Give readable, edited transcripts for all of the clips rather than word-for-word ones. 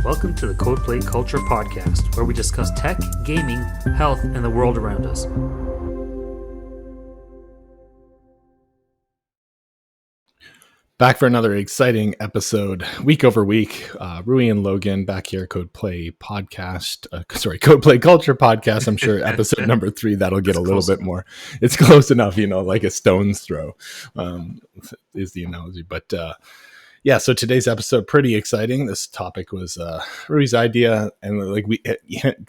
Welcome to the CodePlay Culture Podcast, where we discuss tech, gaming, health, and the world around us. Back for another exciting episode, week over week. Rui and Logan back here, CodePlay Culture Podcast. I'm sure episode number 3, that'll get a little bit more. It's close enough, like a stone's throw is the analogy. But yeah, so today's episode, pretty exciting. This topic was Rui's idea. And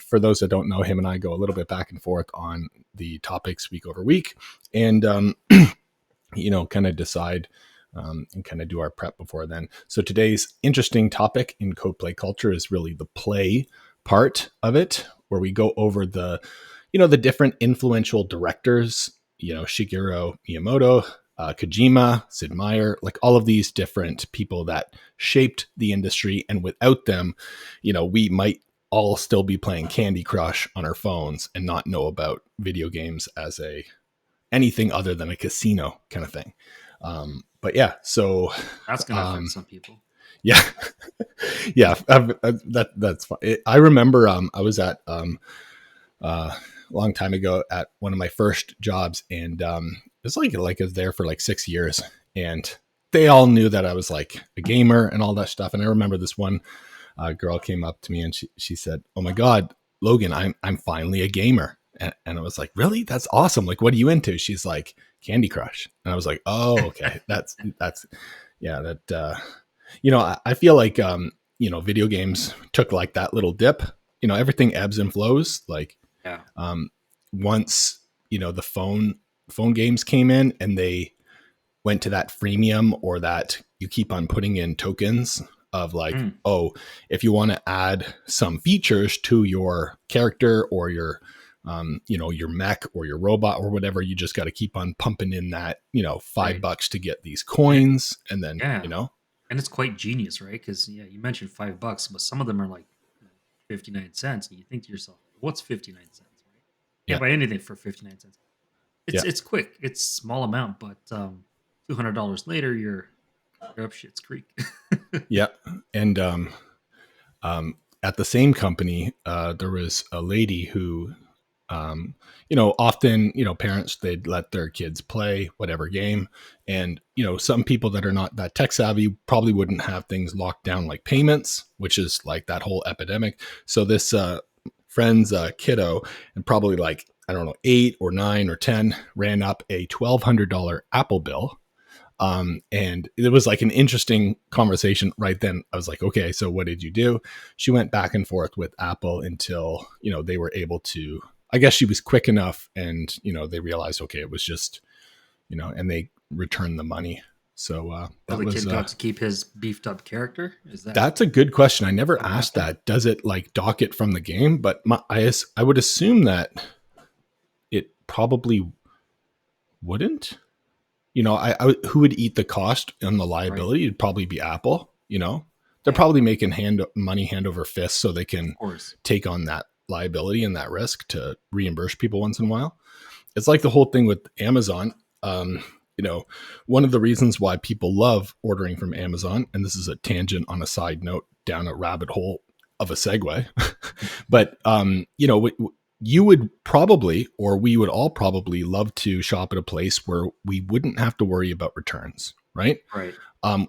for those that don't know, him and I go a little bit back and forth on the topics week over week and, kind of decide and kind of do our prep before then. So today's interesting topic in CodePlay Culture is really the play part of it, where we go over the different influential directors, Shigeru Miyamoto, Kojima, Sid Meier, like all of these different people that shaped the industry. And without them, we might all still be playing Candy Crush on our phones and not know about video games as anything other than a casino kind of thing. But yeah, so that's going to offend some people. Yeah. Yeah. That's fine. I remember, I was at, a long time ago at one of my first jobs, and, it's like I was there for like 6 years, and they all knew that I was like a gamer and all that stuff. And I remember this one, girl came up to me and she said, "Oh my God, Logan, I'm finally a gamer." And I was like, "Really? That's awesome. Like, what are you into?" She's like, "Candy Crush." And I was like, "Oh, okay." That's yeah, that, I feel like, video games took like that little dip, everything ebbs and flows. Like, yeah. Once, the phone games came in and they went to that freemium, or that you keep on putting in tokens of like, oh, if you want to add some features to your character or your your mech or your robot or whatever, you just got to keep on pumping in that, $5 to get these coins. And then, and it's quite genius, right? Because you mentioned $5, but some of them are like 59 cents. And you think to yourself, what's 59 cents, right? Can't buy anything for 59 cents. It's quick. It's small amount, but $200 later, you're up shit's creek. Yeah. And at the same company, there was a lady who, often, parents, they'd let their kids play whatever game. And, some people that are not that tech savvy probably wouldn't have things locked down like payments, which is like that whole epidemic. So this friend's kiddo, and probably like, I don't know, 8 or 9 or 10, ran up a $1,200 Apple bill. And it was like an interesting conversation right then. I was like, okay, so what did you do? She went back and forth with Apple until, they were able to, I guess she was quick enough, and, they realized, okay, it was just, and they returned the money. So the kid got to keep his beefed up character. That's a good question. I never asked that. Does it like dock it from the game? But I would assume that it probably wouldn't. Who would eat the cost and the liability? Right. It'd probably be Apple. They're probably making money hand over fist, so they can take on that liability and that risk to reimburse people once in a while. It's like the whole thing with Amazon. One of the reasons why people love ordering from Amazon, and this is a tangent on a side note down a rabbit hole of a segue, but you would probably, or we would all probably love to shop at a place where we wouldn't have to worry about returns, right? Right.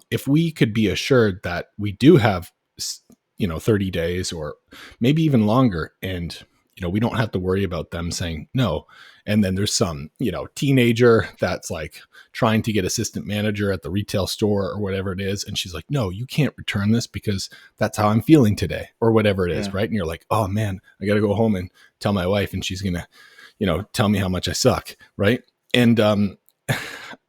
If we could be assured that we do have 30 days or maybe even longer, and we don't have to worry about them saying no. And then there's some teenager that's like trying to get assistant manager at the retail store or whatever it is, and she's like, "No, you can't return this because that's how I'm feeling today," or whatever it is, right? And you're like, "Oh man, I got to go home and tell my wife, and she's gonna tell me how much I suck," right? And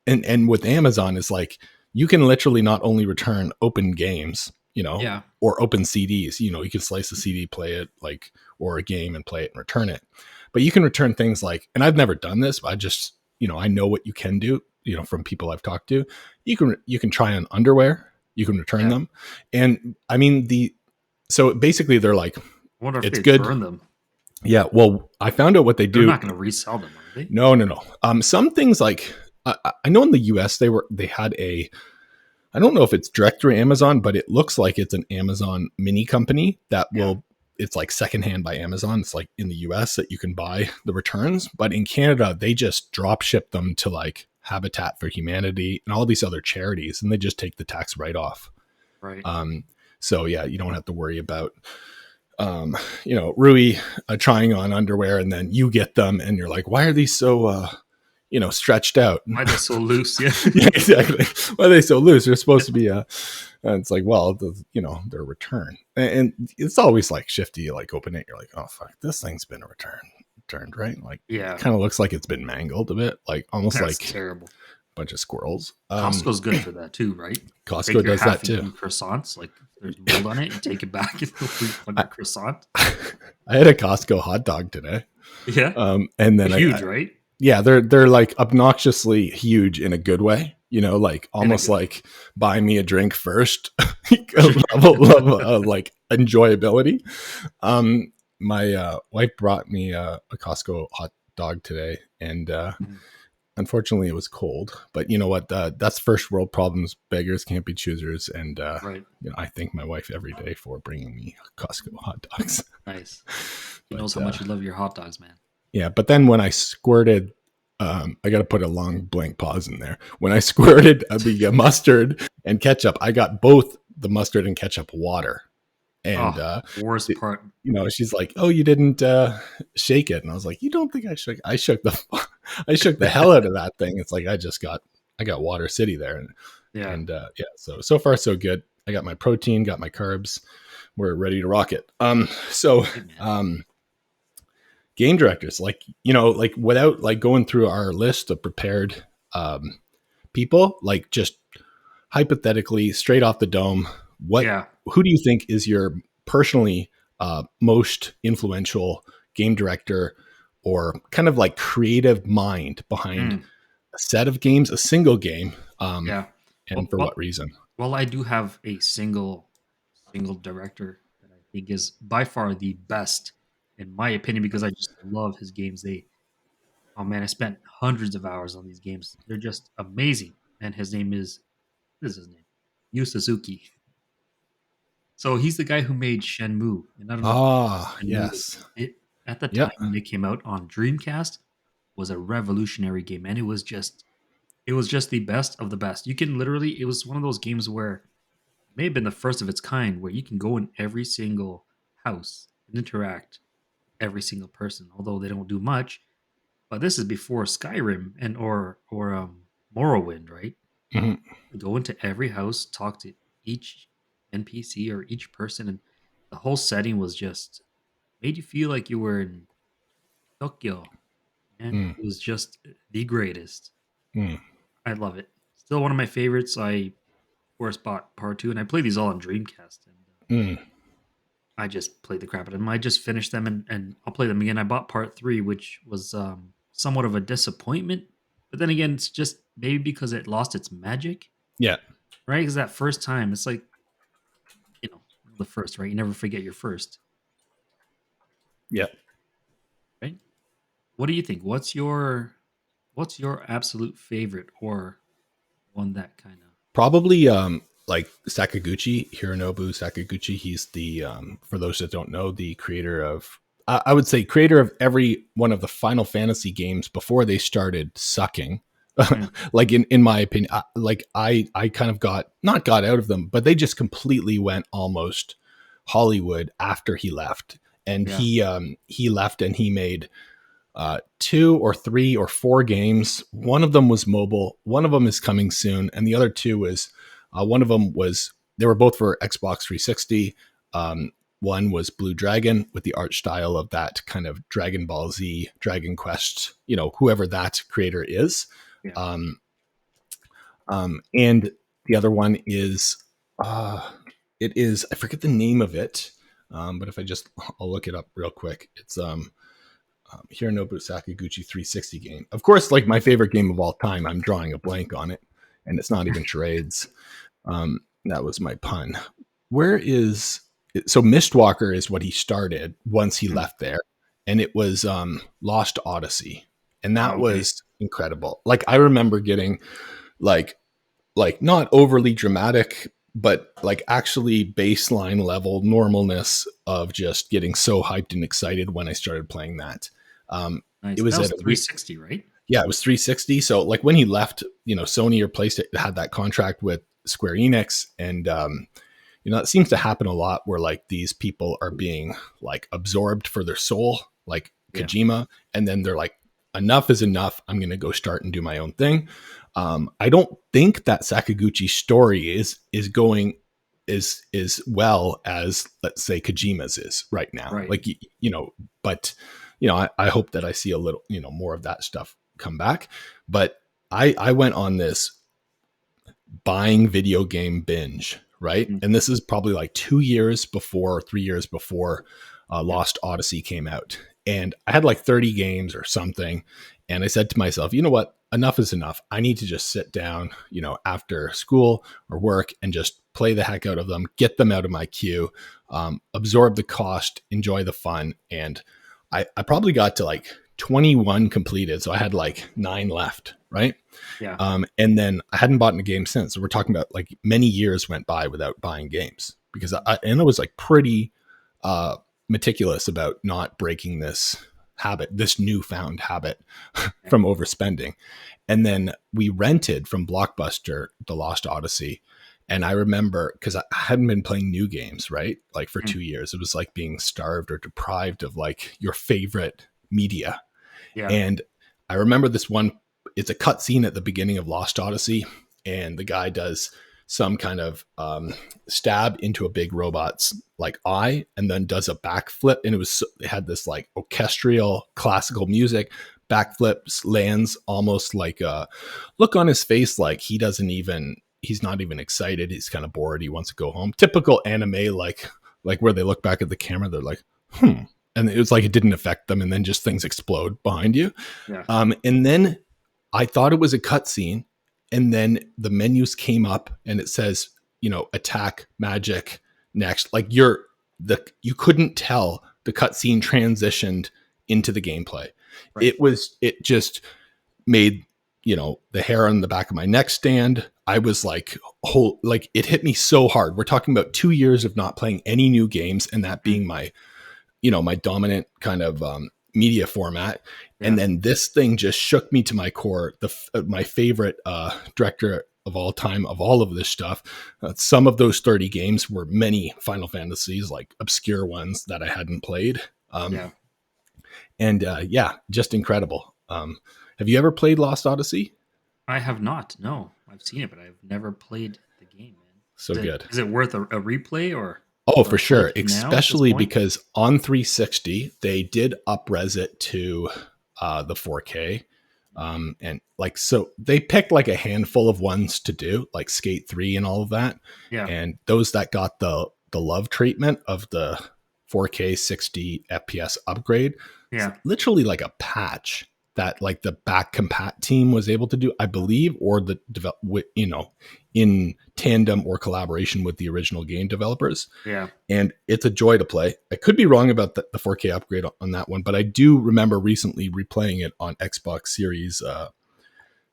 and with Amazon, it's like you can literally not only return open games, or open CDs, you can slice a CD, play it, like, or a game and play it and return it. But you can return things like, and I've never done this, but I just, I know what you can do, from people I've talked to. You can try on underwear, you can return them. And I mean, so basically they're like, I wonder if it's they good. Burn them. Yeah. Well, I found out what they do. They're not going to resell them, are they? No. Some things like, I know in the US, they had I don't know if it's direct through Amazon, but it looks like it's an Amazon mini company that will, it's like secondhand by Amazon. It's like in the US that you can buy the returns, but in Canada, they just drop ship them to like Habitat for Humanity and all these other charities, and they just take the tax right off. Right. So yeah, you don't have to worry about, Rui trying on underwear and then you get them and you're like, why are these so, stretched out? Why are they so loose? Yeah. Yeah, exactly. Why are they so loose? They're supposed to be and it's like, well, they're a return. And it's always like shifty. You like open it, you're like, oh fuck, this thing's been returned, right? Like, yeah, it kind of looks like it's been mangled a bit, like almost that's like terrible. a bunch of squirrels. Costco's good for that too, right? Costco does that too. Croissants, like there's mold on it, you take it back and refund the croissant. I had a Costco hot dog today. Yeah. And then huge, right? Yeah, they're like obnoxiously huge in a good way, like almost like buy me a drink first level of like enjoyability. My wife brought me a Costco hot dog today, and unfortunately it was cold. But you know what? That's first world problems. Beggars can't be choosers, and right. I thank my wife every day for bringing me Costco hot dogs. Nice. He knows how much you love your hot dogs, man. Yeah, but then when I squirted, I got to put a long blank pause in there. When I squirted the mustard and ketchup, I got both the mustard and ketchup water. And worst part, she's like, "Oh, you didn't shake it," and I was like, "You don't think I shook? I shook the hell out of that thing." It's like I got Water City there, and so far so good. I got my protein, got my carbs. We're ready to rock it. Game directors, like without like going through our list of prepared people, like just hypothetically straight off the dome, who do you think is your personally most influential game director or kind of like creative mind behind a set of games, a single game, and for what reason? Well, I do have a single director that I think is by far the best in my opinion, because I just love his games. I spent hundreds of hours on these games. They're just amazing. And his name is, what is his name? Yu Suzuki. So he's the guy who made Shenmue. And I don't know. Yes. At the time when it came out on Dreamcast, was a revolutionary game, and it was just the best of the best. You can literally, it was one of those games where it may have been the first of its kind, where you can go in every single house and interact every single person, although they don't do much. But this is before Skyrim and or Morrowind, right? Mm-hmm. Go into every house, talk to each NPC or each person, and the whole setting was just made you feel like you were in Tokyo, and it was just the greatest. I love it. Still one of my favorites. I of course bought part 2, and I played these all on Dreamcast, and I just played the crap out of them. I just finished them, and I'll play them again. I bought part 3, which was somewhat of a disappointment. But then again, it's just maybe because it lost its magic. Yeah. Right? Because that first time, it's like, the first, right? You never forget your first. Yeah. Right? What do you think? What's your absolute favorite, or one that kind of... Probably like Sakaguchi, Hironobu Sakaguchi. He's the, for those that don't know, the creator of, I would say creator of every one of the Final Fantasy games before they started sucking. Like in my opinion, I kind of not got out of them, but they just completely went almost Hollywood after he left. And he left and he made 2 or 3 or 4 games. One of them was mobile. One of them is coming soon. And the other 2 was, one of them was, they were both for Xbox 360. One was Blue Dragon with the art style of that kind of Dragon Ball Z, Dragon Quest, whoever that creator is. Yeah. And the other one is, it is, I forget the name of it. But if I'll look it up real quick. It's, Hironobu Sakaguchi 360 game. Of course, like my favorite game of all time, I'm drawing a blank on it, and it's not even charades. That was my pun. Where is it? So Mistwalker is what he started once he left there, and it was Lost Odyssey, and that was incredible. Like I remember getting like like not overly dramatic, but like actually baseline level normalness of just getting so hyped and excited when I started playing that. It Nice. was That was at a 360, right? yeah, it was 360. So like when he left, Sony or PlayStation had that contract with Square Enix, and it seems to happen a lot where like these people are being like absorbed for their soul, like Yeah. Kojima, and then they're like, enough is enough. I'm going to go start and do my own thing. I don't think that Sakaguchi story is going as well as, let's say, Kojima's is right now. Right. Like, but I hope that I see a little, more of that stuff come back. But I went on this buying video game binge, right? Mm. And this is probably like 2 years before, 3 years before Lost Odyssey came out. And I had like 30 games or something. And I said to myself, you know what? Enough is enough. I need to just sit down, after school or work and just play the heck out of them, get them out of my queue, absorb the cost, enjoy the fun. And I probably got to like 21 completed. So I had like 9 left, right? Yeah. And then I hadn't bought a game since. So we're talking about like many years went by without buying games because I was like pretty meticulous about not breaking this newfound habit from overspending. And then we rented from Blockbuster The Lost Odyssey. And I remember, because I hadn't been playing new games, right? Like for 2 years, it was like being starved or deprived of like your favorite media. Yeah. And I remember this one, it's a cutscene at the beginning of Lost Odyssey. And the guy does some kind of stab into a big robot's like eye and then does a backflip. And it had this like orchestral classical music, backflips, lands almost like a look on his face. Like he's not even excited. He's kind of bored. He wants to go home. Typical anime, like where they look back at the camera, they're like, and it was like it didn't affect them. And then just things explode behind you. Yeah. And then I thought it was a cutscene. And then the menus came up and it says, attack, magic, next. Like you couldn't tell the cutscene transitioned into the gameplay. Right. It just made, the hair on the back of my neck stand. I was like, it hit me so hard. We're talking about 2 years of not playing any new games and that being my, my dominant kind of media format. Yeah. And then this thing just shook me to my core. My favorite director of all time of all of this stuff. Some of those 30 games were many Final Fantasies, like obscure ones that I hadn't played. And just incredible. Have you ever played Lost Odyssey? I have not. No, I've seen it, but I've never played the game, man. So good. Is it worth a replay or? Oh, for sure. Especially because on 360, they did up-res it to the 4K. And like, so they picked like a handful of ones to do, like Skate 3 and all of that. Yeah. And those that got the love treatment of the 4K 60 FPS upgrade. Yeah. Literally like a patch that like the back compat team was able to do, I believe, or in tandem or collaboration with the original game developers. Yeah. And it's a joy to play. I could be wrong about the 4K upgrade on that one, but I do remember recently replaying it on Xbox Series,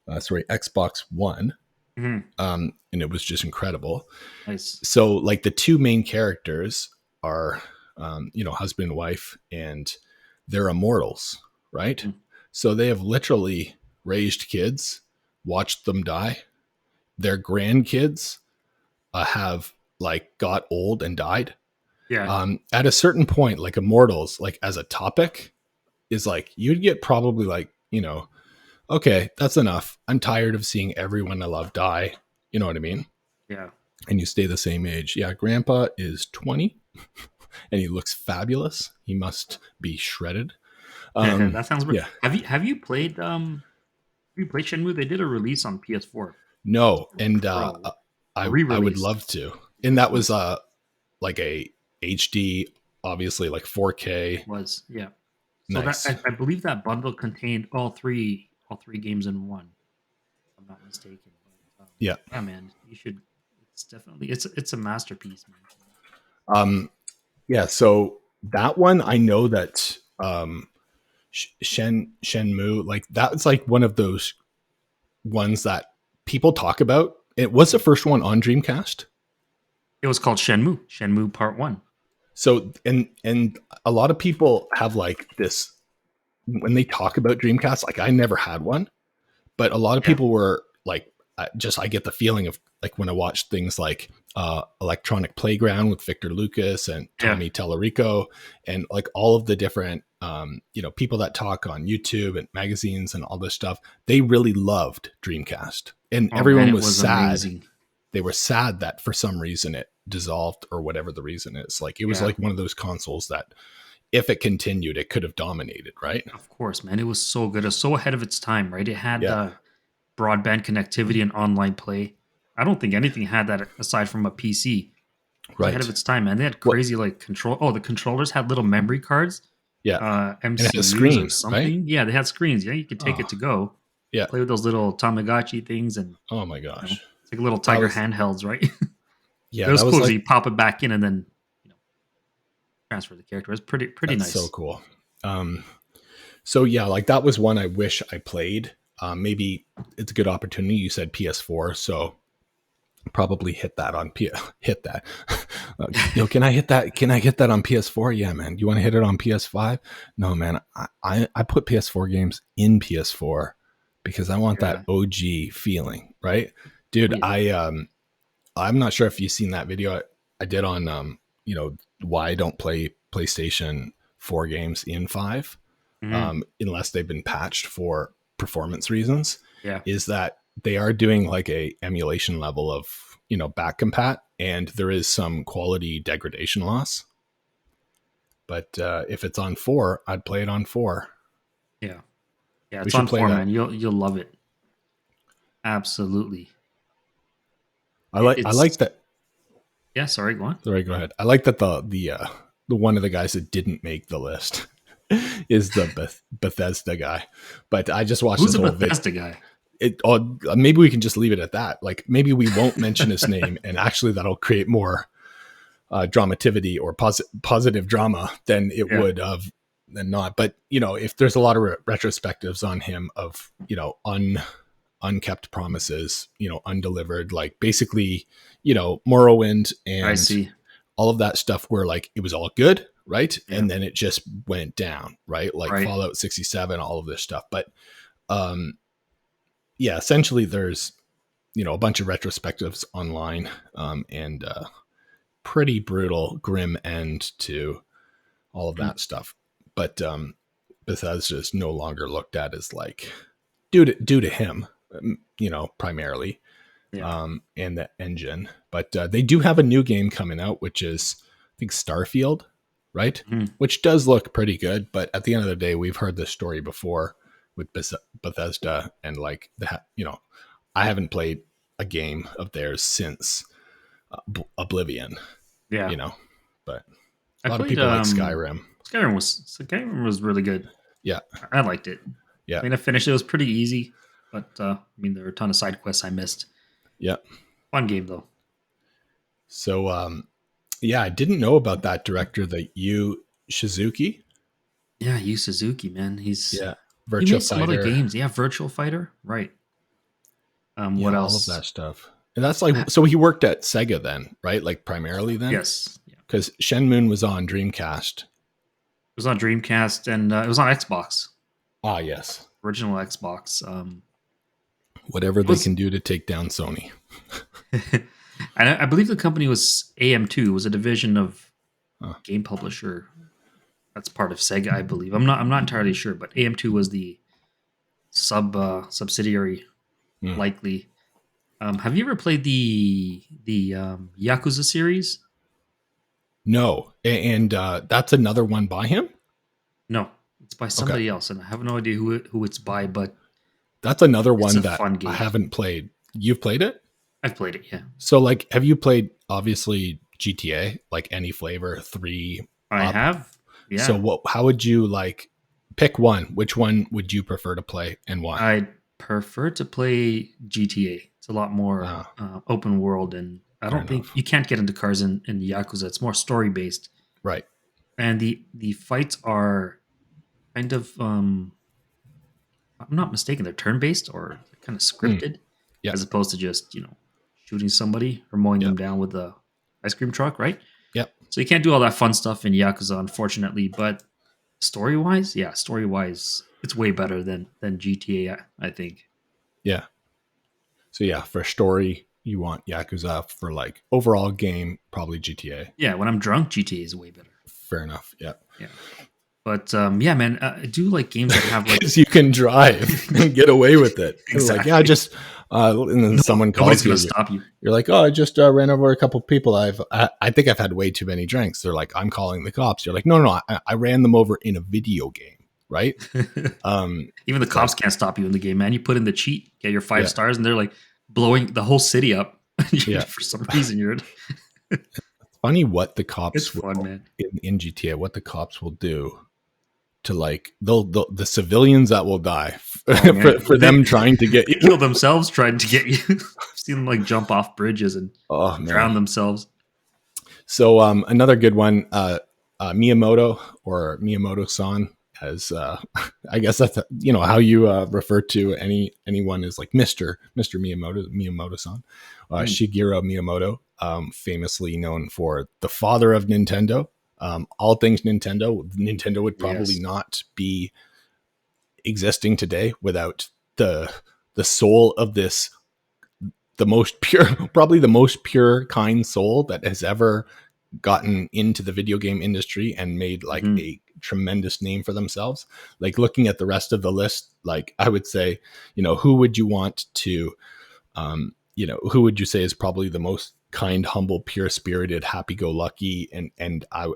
Xbox One. Mm-hmm. And it was just incredible. Nice. So like the two main characters are, husband and wife, and they're immortals, right? Mm-hmm. So they have literally raised kids, watched them die. Their grandkids have like got old and died. Yeah. At a certain point, like immortals, like as a topic, is like you'd get probably like, okay, that's enough. I'm tired of seeing everyone I love die. You know what I mean? Yeah. And you stay the same age. Yeah, Grandpa is 20, and he looks fabulous. He must be shredded. That sounds weird. Yeah. Have you played Shenmue? They did a release on PS4. No, and I would love to. And that was like a HD, obviously like 4K. Was yeah. Nice. So that I believe that bundle contained all three games in one. If I'm not mistaken. But, yeah, man, you should. It's definitely it's a masterpiece, man. Yeah. So that one, I know that Shenmue, like that's like one of those ones that people talk about It was the first one on Dreamcast. It was called Shenmue Part 1. So, and a lot of people have like this when they talk about Dreamcast, like I never had one, but a lot of people were like, I get the feeling of like when I watched things like Electronic Playground with Victor Lucas and Tommy Tallarico and like all of the different, people that talk on YouTube and magazines and all this stuff, they really loved Dreamcast and everyone was sad. Amazing. They were sad that for some reason it dissolved or whatever the reason is. Like it was like one of those consoles that if it continued, it could have dominated, right? Of course, man. It was so good. It was so ahead of its time, right? It had broadband connectivity and online play. I don't think anything had that aside from a PC. It was ahead of its time, man. They had crazy like control. Oh, the controllers had little memory cards. Yeah. MCUs screen, or something. Right? Yeah, they had screens. Yeah, you could take it to go. Yeah. Play with those little Tamagotchi things. And oh my gosh. It's like little Tiger handhelds, right? Yeah. It was cool. Like, you pop it back in and then transfer the character. It's pretty nice. So cool. So yeah, like that was one I wish I played. Maybe it's a good opportunity. You said PS4, so probably hit that on hit that. Can I hit that? Can I hit that on PS4? Yeah, man. You want to hit it on PS5? No, man. I put PS4 games in PS4 because I want that OG feeling, right, dude? Yeah. I'm not sure if you've seen that video I did on why I don't play PlayStation 4 games in 5 unless they've been patched for performance reasons. Yeah, is that they are doing like a emulation level of back compat, and there is some quality degradation loss. But if it's on 4, I'd play it on 4. Yeah, it's on 4, man. You'll love it. Absolutely. I like that. Yeah, sorry, go on. Sorry, go ahead. I like that the one of the guys that didn't make the list is the Bethesda guy. But I just watched this whole Bethesda guy. Maybe we can just leave it at that. Like maybe we won't mention his name, and actually that'll create more dramativity or positive drama than it would have than not. But if there's a lot of retrospectives on him of unkept promises, undelivered, like basically, Morrowind and I see all of that stuff where like it was all good, right? Yeah. And then it just went down, right? Like Fallout 67, all of this stuff. But essentially there's, a bunch of retrospectives online and pretty brutal, grim end to all of that stuff. But Bethesda is no longer looked at as like due to him, primarily, and the engine. But they do have a new game coming out, which is I think Starfield, right? Mm-hmm. Which does look pretty good. But at the end of the day, we've heard this story before with Bethesda, and like I haven't played a game of theirs since Oblivion. Yeah, but a lot of people like Skyrim. Skyrim was really good. Yeah, I liked it. Yeah, I mean, I finished it. It was pretty easy, but there were a ton of side quests I missed. Yeah, fun game though. So, I didn't know about that director, that Yu Suzuki. Yeah, Yu Suzuki, man. Virtua he made some other games. Yeah, Virtual Fighter, right? What else? All of that stuff. And that's like, so he worked at Sega then, right? Like primarily then? Yes. Because Shenmue was on Dreamcast. It was on Dreamcast, and it was on Xbox. Ah, yes. Original Xbox. Whatever they can do to take down Sony. And I believe the company was AM2. It was a division of game publisher. That's part of Sega, I believe. I'm not entirely sure, but AM2 was the subsidiary, likely. Have you ever played the Yakuza series? No, and that's another one by him? No, it's by somebody else, and I have no idea who it's by. But that's another one that I haven't played. You've played it? I've played it, yeah. So, like, have you played obviously GTA? Like any flavor 3? I have. Yeah. So, how would you like pick one? Which one would you prefer to play, and why? I prefer to play GTA. It's a lot more open world, and I don't think you can't get into cars in Yakuza. It's more story based, right? And the fights are kind of, I'm not mistaken, they're turn based or kind of scripted, as opposed to just shooting somebody or mowing Yep. them down with a ice cream truck, right? Yep. So you can't do all that fun stuff in Yakuza, unfortunately. But story wise, it's way better than GTA. I think. Yeah. So yeah, for story, you want Yakuza. For like overall game, probably GTA. Yeah, when I'm drunk, GTA is way better. Fair enough. Yeah. Yeah. But yeah, man, I do like games that have like because you can drive and get away with it. Exactly. Like, yeah, just and then someone calls you. Nobody's gonna stop you. You're like, oh, I just ran over a couple people. I think I've had way too many drinks. They're like, I'm calling the cops. You're like, no, I ran them over in a video game, right? Even the cops can't stop you in the game, man. You put in the cheat, get your 5 stars, and they're like blowing the whole city up. For some reason, you're. It's funny what the cops. It's fun, man. In GTA, what the cops will do to like the civilians that will die for them trying to get you. They kill themselves trying to get you. I've seen them like jump off bridges and drown themselves. So another good one, Miyamoto or Miyamoto-san, as I guess that's how you refer to anyone is like Mr. Miyamoto-san, Shigeru Miyamoto, famously known for the father of Nintendo. All things Nintendo would probably not be existing today without the soul of this, probably the most pure kind soul that has ever gotten into the video game industry and made like a tremendous name for themselves. Like looking at the rest of the list, like I would say, who would you want to, who would you say is probably the most kind, humble, pure spirited, happy go lucky, and I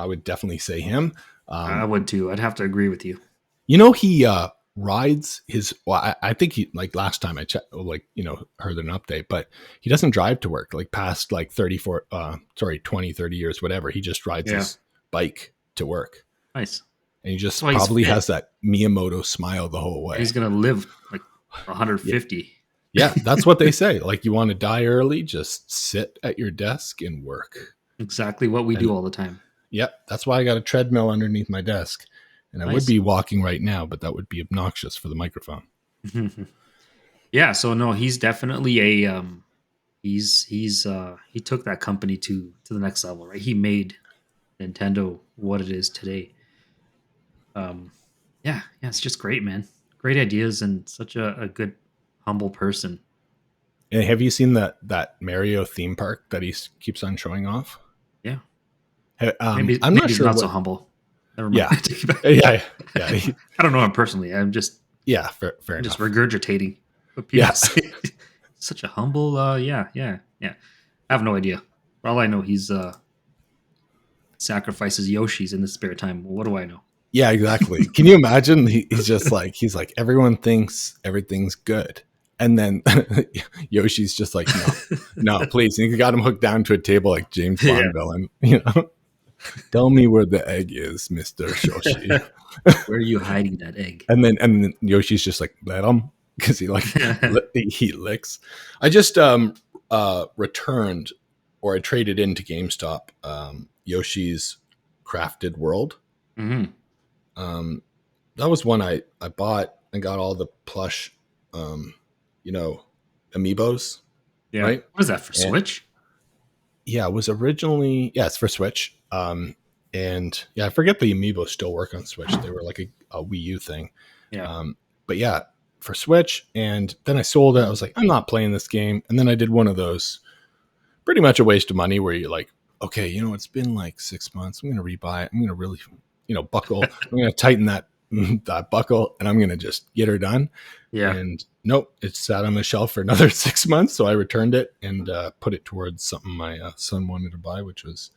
would definitely say him. I would too. I'd have to agree with you. He rides his, I think he, like last time I checked, heard an update, but he doesn't drive to work like past like 20, 30 years, whatever. He just rides his bike to work. Nice. And he just probably has that Miyamoto smile the whole way. He's going to live like 150. Yeah, that's what they say. Like, you want to die early, just sit at your desk and work. Exactly what we do all the time. Yep. That's why I got a treadmill underneath my desk. And I would be walking right now, but that would be obnoxious for the microphone. Yeah. So no, he's definitely a, he took that company to the next level, right? He made Nintendo what it is today. Yeah, it's just great, man. Great ideas and such a good, humble person. And have you seen that Mario theme park that he keeps on showing off? Yeah. I'm not sure. Not so humble. Never mind. Yeah. I don't know him personally. I'm just fair enough. Just regurgitating. Yes. Such a humble. Yeah. I have no idea. For all I know, he's sacrifices Yoshis in his spare time. What do I know? Yeah, exactly. Can you imagine? He's like, everyone thinks everything's good. And then Yoshi's just like, no, please. And he got him hooked down to a table like James Bond villain, Tell me where the egg is, Mr. Shoshi. Where are you hiding that egg? And then Yoshi's just like, let him, because he licks. I just returned, or I traded into GameStop, Yoshi's Crafted World. Mm-hmm. That was one I bought and got all the plush, amiibos. Yeah. Right? What is that for Switch? Yeah, it was originally, it's for Switch. And I forget the amiibos still work on Switch. They were like a Wii U thing. Yeah. But yeah, for Switch. And then I sold it. I was like, I'm not playing this game. And then I did one of those, pretty much a waste of money, where you're like, okay, it's been like 6 months. I'm going to rebuy it. I'm going to really, buckle. I'm going to tighten that buckle, and I'm going to just get her done. Yeah. And nope, it sat on the shelf for another 6 months. So I returned it and put it towards something my son wanted to buy, which was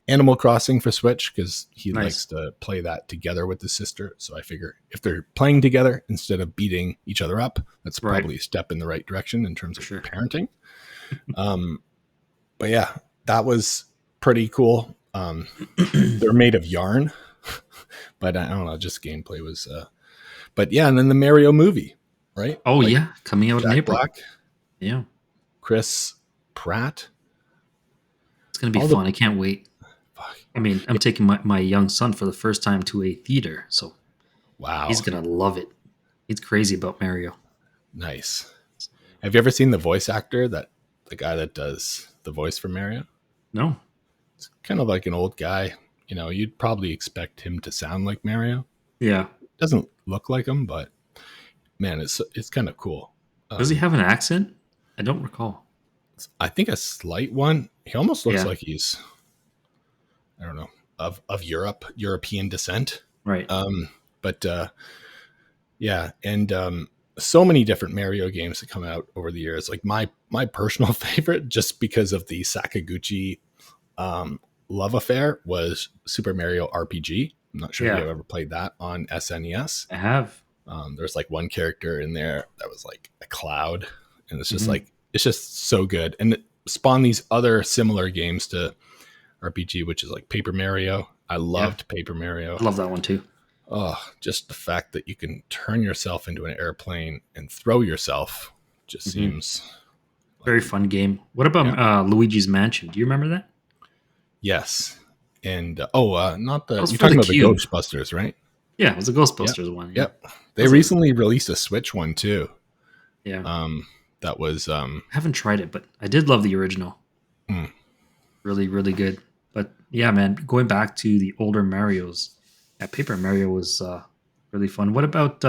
Animal Crossing for Switch, because he likes to play that together with his sister. So I figure if they're playing together instead of beating each other up, that's probably a step in the right direction in terms of parenting. But yeah, that was pretty cool. They're made of yarn, but I don't know, just gameplay was. But yeah, and then the Mario movie, right? Oh yeah, coming out in April. Black, yeah, Chris Pratt. It's gonna be fun. I can't wait. I mean, I'm taking my young son for the first time to a theater, so wow, he's gonna love it. He's crazy about Mario. Nice. Have you ever seen the voice actor that the guy that does the voice for Mario? No. It's kind of like an old guy. You know, you'd probably expect him to sound like Mario. Yeah. Doesn't look like him, but man, it's kind of cool. Does he have an accent? I don't recall. I think a slight one. He almost looks Yeah. like he's, I don't know, of European descent. Right. But yeah, and so many different Mario games that come out over the years. Like my personal favorite, just because of the Sakaguchi love affair, was Super Mario RPG. I'm not sure if you've ever played that on SNES. I have. There's like one character in there that was like a cloud, and it's just like, it's just so good. And it spawned these other similar games to RPG, which is like Paper Mario. I loved Paper Mario. I love that one too. Oh, just the fact that you can turn yourself into an airplane and throw yourself just seems very fun game. What about Luigi's Mansion? Do you remember that? Yes. And not the, you're talking about the Ghostbusters, right? Yeah, it was a Ghostbusters one. Yeah. Yep. They recently released a Switch one too. Yeah. That was I haven't tried it, but I did love the original. Really, really good. But yeah, man, going back to the older Marios, Paper Mario was really fun. What about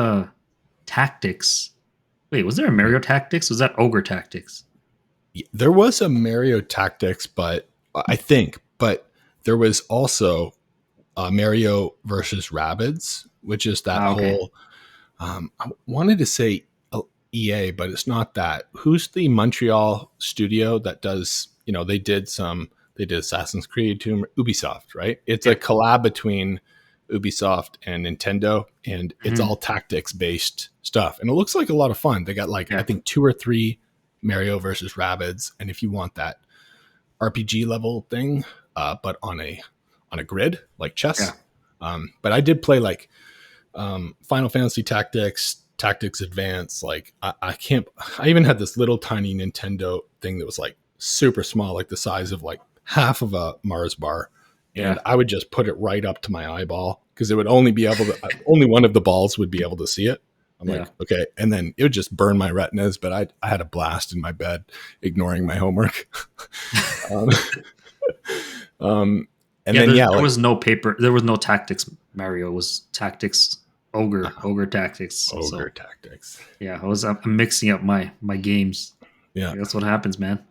Tactics? Wait, was there a Mario Tactics? Was that Ogre Tactics? There was a Mario Tactics, but there was also Mario versus Rabbids, which is that whole. I wanted to say EA, but it's not that. Who's the Montreal studio that does? You know, they did Assassin's Creed, Ubisoft, right? It's a collab between Ubisoft and Nintendo, and it's all tactics based stuff, and it looks like a lot of fun. They got like I think 2 or 3 Mario versus Rabbids, and if you want that RPG level thing, but on a grid like chess. But I did play like Final Fantasy Tactics Advance. Like I even had this little tiny Nintendo thing that was like super small, like the size of like half of a Mars bar. And I would just put it right up to my eyeball because it would only be able to, only one of the balls would be able to see it. I'm like, okay. And then it would just burn my retinas, but I had a blast in my bed, ignoring my homework. And then, there was no paper. There was no Tactics Mario. It was Tactics Ogre Tactics. Tactics. Yeah. I'm mixing up my games. Yeah. That's what happens, man.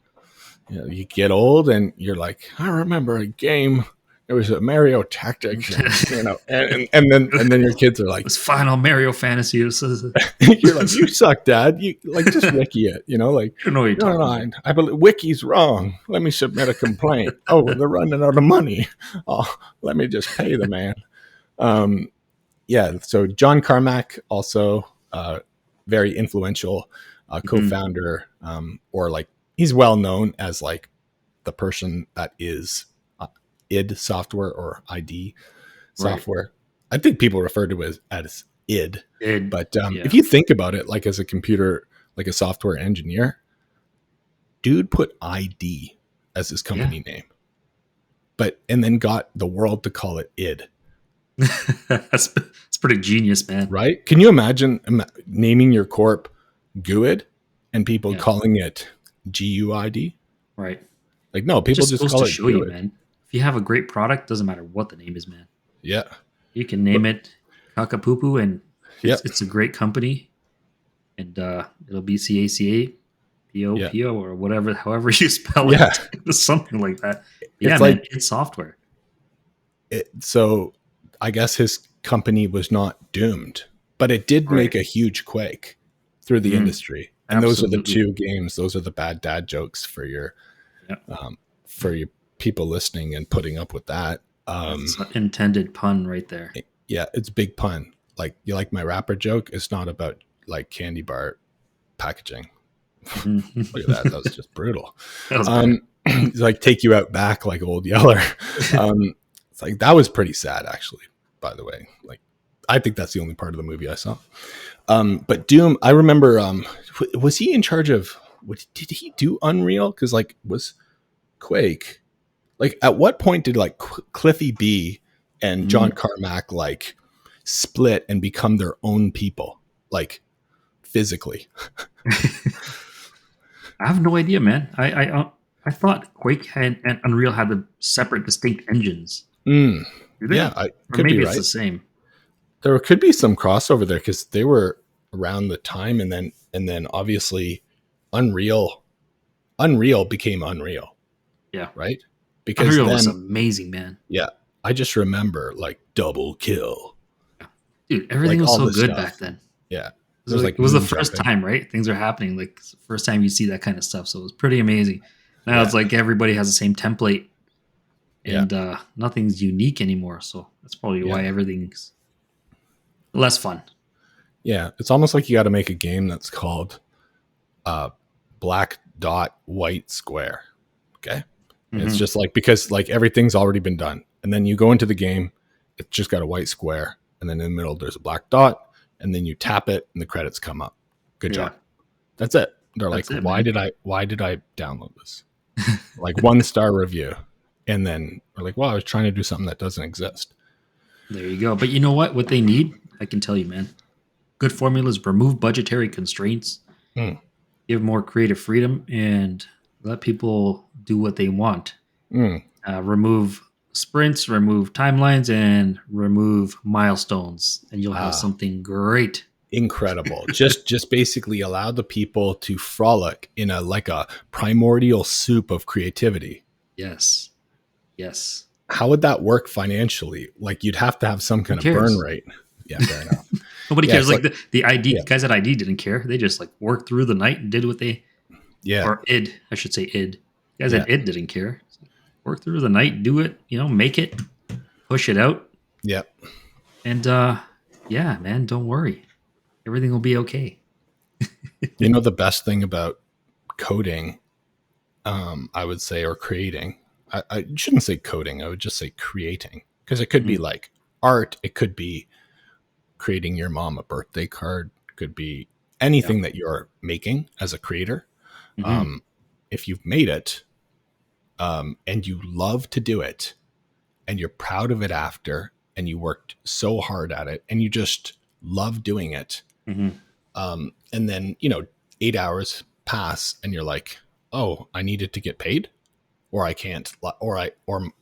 Yeah. You get old and you're like, I remember a game. It was a Mario Tactics, you know, and then your kids are like, "It's Final Mario Fantasy." You're like, "You suck, Dad. You like just wiki it, you know, like you know what you're talking about. I believe wiki's wrong. Let me submit a complaint. Oh, they're running out of money. Oh, let me just pay the man." So John Carmack, also very influential co-founder, or like he's well known as like the person that is id Software or ID Software. Right. I think people refer to it as id. But if you think about it, like as a computer, like a software engineer, dude put ID as his company name, and then got the world to call it id. That's pretty genius, man. Right? Can you imagine naming your corp GUID and people calling it GUID? Right. Like, no, people just call it GUID. You, man. If you have a great product, doesn't matter what the name is, man. Yeah. You can name it Kakapupu, and it's a great company, and it'll be CACA, PO, or whatever, however you spell it. Something like that. Yeah, it's man, it's software. So I guess his company was not doomed, but it did make a huge quake through the industry. And those are the 2 games. Those are the bad dad jokes for your people listening and putting up with that. It's an intended pun right there. Yeah, it's big pun. Like, you like my rapper joke? It's not about like candy bar packaging. Look at that. That was just brutal. Like take you out back like Old Yeller. It's like that was pretty sad, actually, by the way. Like, I think that's the only part of the movie I saw. But Doom, I remember, was he in charge of, did he do Unreal? Because like was Quake, like at what point did like Cliffy B and John Carmack like split and become their own people, like physically? I have no idea, man. I thought Quake and Unreal had the separate, distinct engines. Mm, Do yeah, they? I Or could be maybe it's the right. same. There could be some crossover there because they were around the time, and then obviously Unreal became Unreal, Yeah, right? Because Unreal was then, amazing, man. yeah, I just remember like double kill, Yeah. Dude, everything like was all so this good stuff. back then. Yeah, It was there's like like it was the moon first jumping. time, right? Things are happening. Like it's the first time you see that kind of stuff. So it was pretty amazing. Now Yeah, it's like everybody has the same template yeah, and nothing's unique anymore. So that's probably yeah, why everything's less fun. yeah. It's almost like you got to make a game that's called uh, black dot white square. Okay. And it's Hmm. just like, because like everything's already been done. And then you go into the game, it's just got a white square. And then in the middle, there's a black dot. And then you tap it and the credits come up. Good Yeah, job. That's it. They're like, that's it, why man. did I download this? Like 1-star review. And then we're like, well, I was trying to do something that doesn't exist. There you go. But you know what? What they need, I can tell you, man. Good formulas remove budgetary constraints, Mm, give more creative freedom, and let people do what they want. mm. Remove sprints, remove timelines, and remove milestones, and you'll have Ah, something great. incredible. Just basically allow the people to frolic in a like a primordial soup of creativity. Yes. Yes. How would that work financially? Like you'd have to have some Who kind of burn cares? rate. Yeah, fair enough. Nobody Yeah, cares. it's Like like, the ID yeah, guys at ID didn't care. They just like worked through the night and did what they yeah, or id. I should say id. Guys yeah, at id didn't care. Work through the night, do it. Make it, push it out, yeah. and yeah, man, don't worry. Everything will be okay. You know, the best thing about coding, I would say, or creating, I shouldn't say coding, I would just say creating, because it could be Mhm. like art, it could be creating your mom a birthday card, it could be Yeah. anything that you're making as a creator. Hmm. Um, if you've made it, and you love to do it, and you're proud of it after, and you worked so hard at it, and you just love doing it, Hmm. and then 8 hours pass and you're like, oh, I needed to get paid, or I can't, or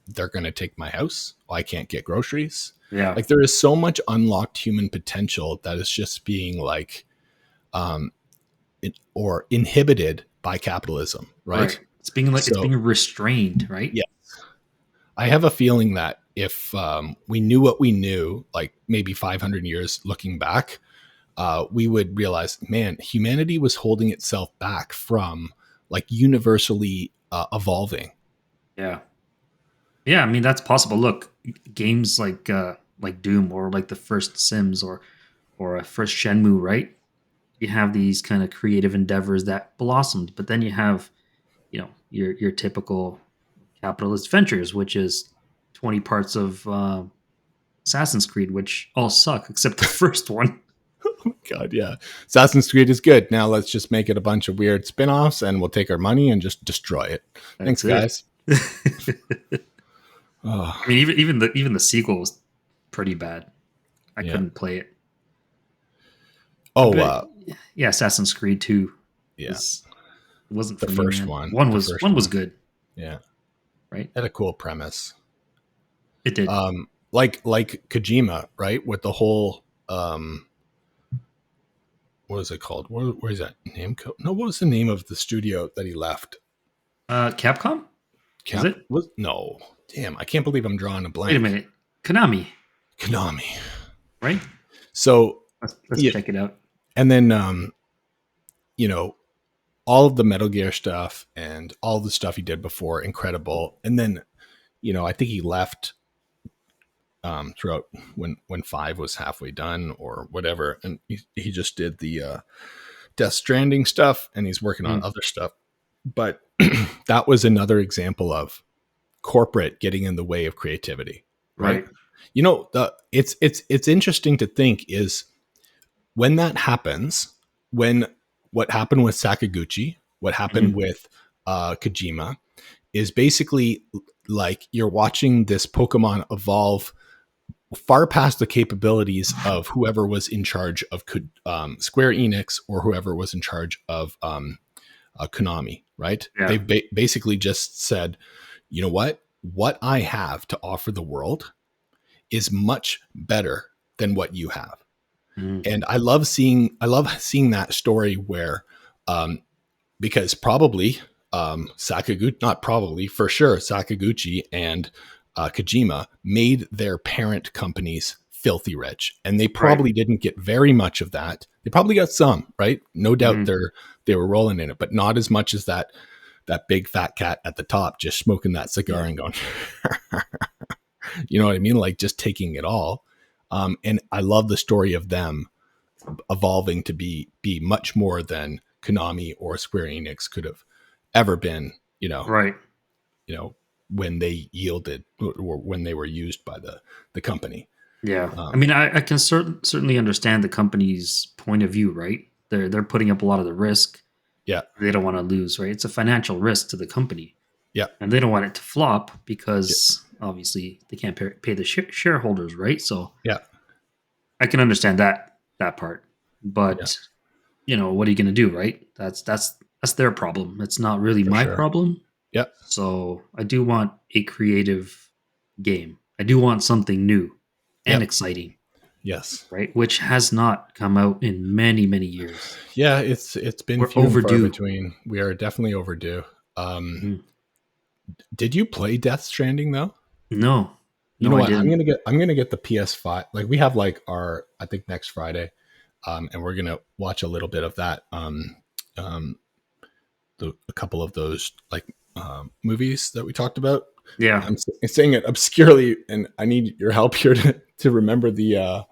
they're going to take my house, I can't get groceries. Yeah. Like there is so much unlocked human potential that is just being like um or inhibited by capitalism, Right. right? It's So being restrained, right? yeah, I have a feeling that if we knew what we knew, like maybe 500 years looking back, we would realize, man, humanity was holding itself back from like universally evolving. Yeah. Yeah, I mean that's possible. Look, games like Doom or like the first Sims or a first Shenmue, right? You have these kind of creative endeavors that blossomed, but then you have, your typical capitalist ventures, which is 20 parts of Assassin's Creed, which all suck except the first one. God, yeah. Assassin's Creed is good. Now let's just make it a bunch of weird spin-offs and we'll take our money and just destroy it. Thanks, That's it. guys. I Oh, mean, even the sequel was pretty bad. I yeah. couldn't play it. Oh, But yeah, Assassin's Creed 2 yeah. was it wasn't The for me, first man. one. One The was first one was one. good, Yeah. right? Had a cool premise. It did. Like Kojima, right? With the whole what is it called? Where is that name? No, what was the name of the studio that he left? Capcom? Was Cap it? was no. Damn, I can't believe I'm drawing a Wait a blank. minute. Konami, Konami. right? So Let's yeah, check it out. and then you know, all of the Metal Gear stuff and all the stuff he did before, incredible. And then, I think he left throughout when 5 was halfway done or whatever, and he just did the Death Stranding stuff, and he's working on Mm, other stuff. But that was another example of corporate getting in the way of creativity, right? right. It's interesting to think is when that happens, when what happened with Sakaguchi, what happened Mhm. with Kojima, is basically like you're watching this Pokemon evolve far past the capabilities of whoever was in charge of Square Enix or whoever was in charge of Konami, right? Yeah. They've basically just said, you know what I have to offer the world is much better than what you have. And I love seeing that story where, because probably Sakaguchi, not probably, for sure, Sakaguchi and Kojima made their parent companies filthy rich, and they probably didn't get very much of that. They probably got some, right? No doubt they were rolling in it, but not as much as that big fat cat at the top just smoking that cigar and going, you know what I mean? Like just taking it all. And I love the story of them evolving to be much more than Konami or Square Enix could have ever been, you know, when they yielded or when they were used by the company. Yeah. I mean, I can certainly understand the company's point of view, right? They're putting up a lot of the risk. Yeah. They don't want to lose, right? It's a financial risk to the company. Yeah. And they don't want it to flop because obviously they can't pay the shareholders, right? So yeah, I can understand that part. But what are you going to do, right? That's their problem. It's not really my problem. Yeah. So I do want a creative game. I do want something new and exciting. Yes. Right, which has not come out in many, many years. Yeah, it's been We're overdue. Between. We are definitely overdue. Did you play Death Stranding though? No. You know what? I'm gonna get the PS5. Like we have like I think next Friday, and we're gonna watch a little bit of that. A couple of those like movies that we talked about. Yeah, I'm saying it obscurely, and I need your help here to remember the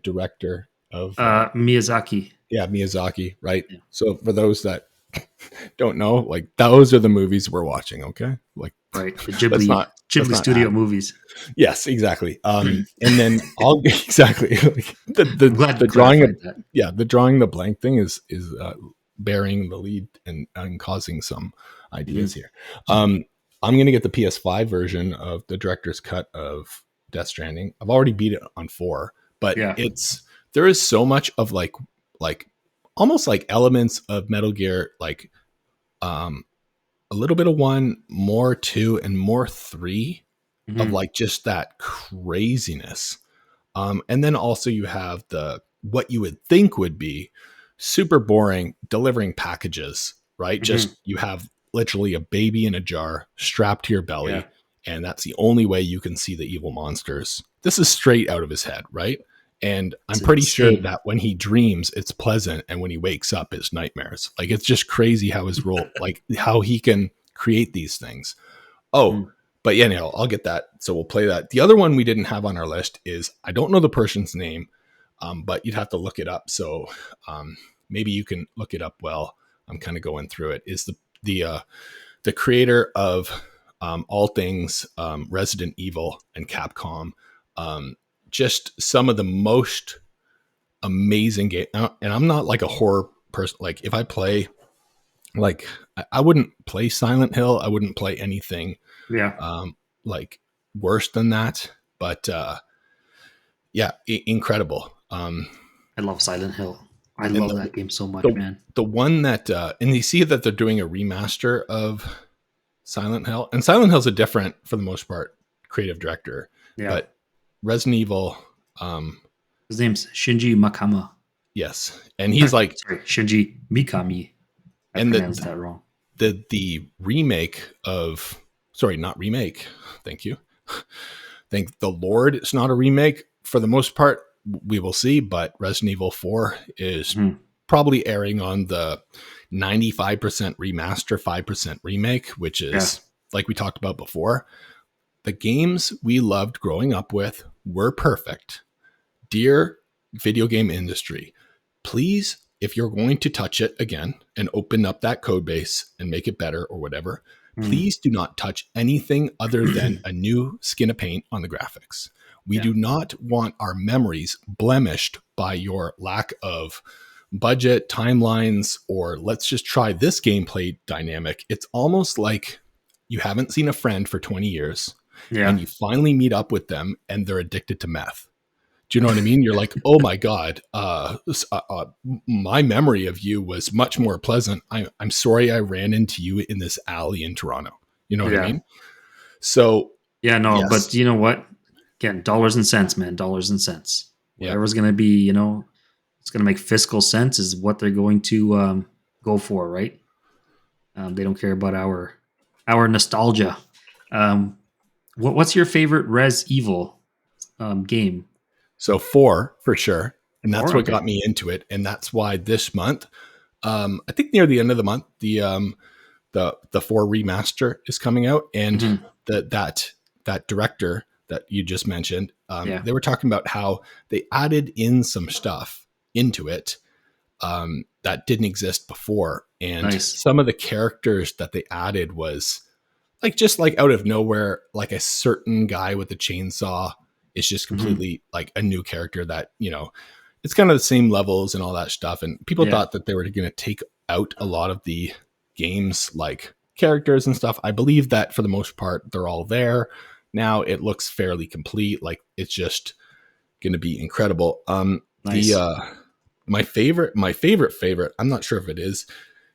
director of Miyazaki. Yeah, Miyazaki, right? Yeah. So for those that don't know, like those are the movies we're watching, okay? Like right, the Ghibli studio movies. Yes, exactly. And then exactly like the drawing of the drawing the blank thing is bearing the lead and causing some ideas here. I'm gonna get the PS5 version of the director's cut of Death Stranding. I've already beat it on 4, but there is so much of like almost like elements of Metal Gear, like a little bit of 1, more 2, and more 3 of like just that craziness. And then also you have what you would think would be super boring delivering packages, right? Just you have literally a baby in a jar strapped to your belly, and that's the only way you can see the evil monsters. This is straight out of his head, right? And I'm pretty sure that when he dreams, it's pleasant, and when he wakes up, it's nightmares. Like it's just crazy how his role, like how he can create these things. But yeah, no, I'll get that. So we'll play that. The other one we didn't have on our list is, I don't know the person's name, but you'd have to look it up. So maybe you can look it up while I'm kind of going through it. Is the creator of all things Resident Evil and Capcom. Just some of the most amazing game. And I'm not like a horror person. Like if I play, like I wouldn't play Silent Hill. I wouldn't play anything like worse than that. But incredible. I love Silent Hill. I love that game so much, man. The one that, and you see that they're doing a remaster of Silent Hill, and Silent Hill's a different, for the most part, creative director. Yeah. But Resident Evil, his name's Shinji Mikami. Yes, and he's like Shinji Mikami. I pronounced that wrong. The remake of, sorry, not remake. Thank you. Thank the Lord. It's not a remake for the most part. We will see, but Resident Evil 4 is probably airing on the 95% remaster, 5% remake, which is like we talked about before. The games we loved growing up with were perfect. Dear video game industry, please, if you're going to touch it again and open up that code base and make it better or whatever, please do not touch anything other than a new skin of paint on the graphics. We do not want our memories blemished by your lack of budget, timelines, or let's just try this gameplay dynamic. It's almost like you haven't seen a friend for 20 years and you finally meet up with them and they're addicted to meth. Do you know what I mean? You're like, oh my God, my memory of you was much more pleasant. I'm sorry I ran into you in this alley in Toronto. You know what I Yeah. mean? So, Yeah, no, but yes. you know what? Again, dollars and cents, man, dollars and cents. Yeah. Whatever's going to be, it's going to make fiscal sense is what they're going to go for, right? They don't care about our nostalgia. Um, what's your favorite Res Evil game? So 4 for sure. And that's Four, what okay. got me into it. And that's why this month, I think near the end of the month, the 4 remaster is coming out, and Mm-hmm. that director that you just mentioned, Yeah, they were talking about how they added in some stuff into it that didn't exist before, and nice. some of the characters that they added was like just like out of nowhere, like a certain guy with a chainsaw is just Mm-hmm. completely like a new character that it's kind of the same levels and all that stuff, and people Yeah, thought that they were going to take out a lot of the games like characters and stuff. I believe that for the most part they're all there now. It looks fairly complete, like it's just going to be incredible. The nice. my favorite, I'm not sure if it is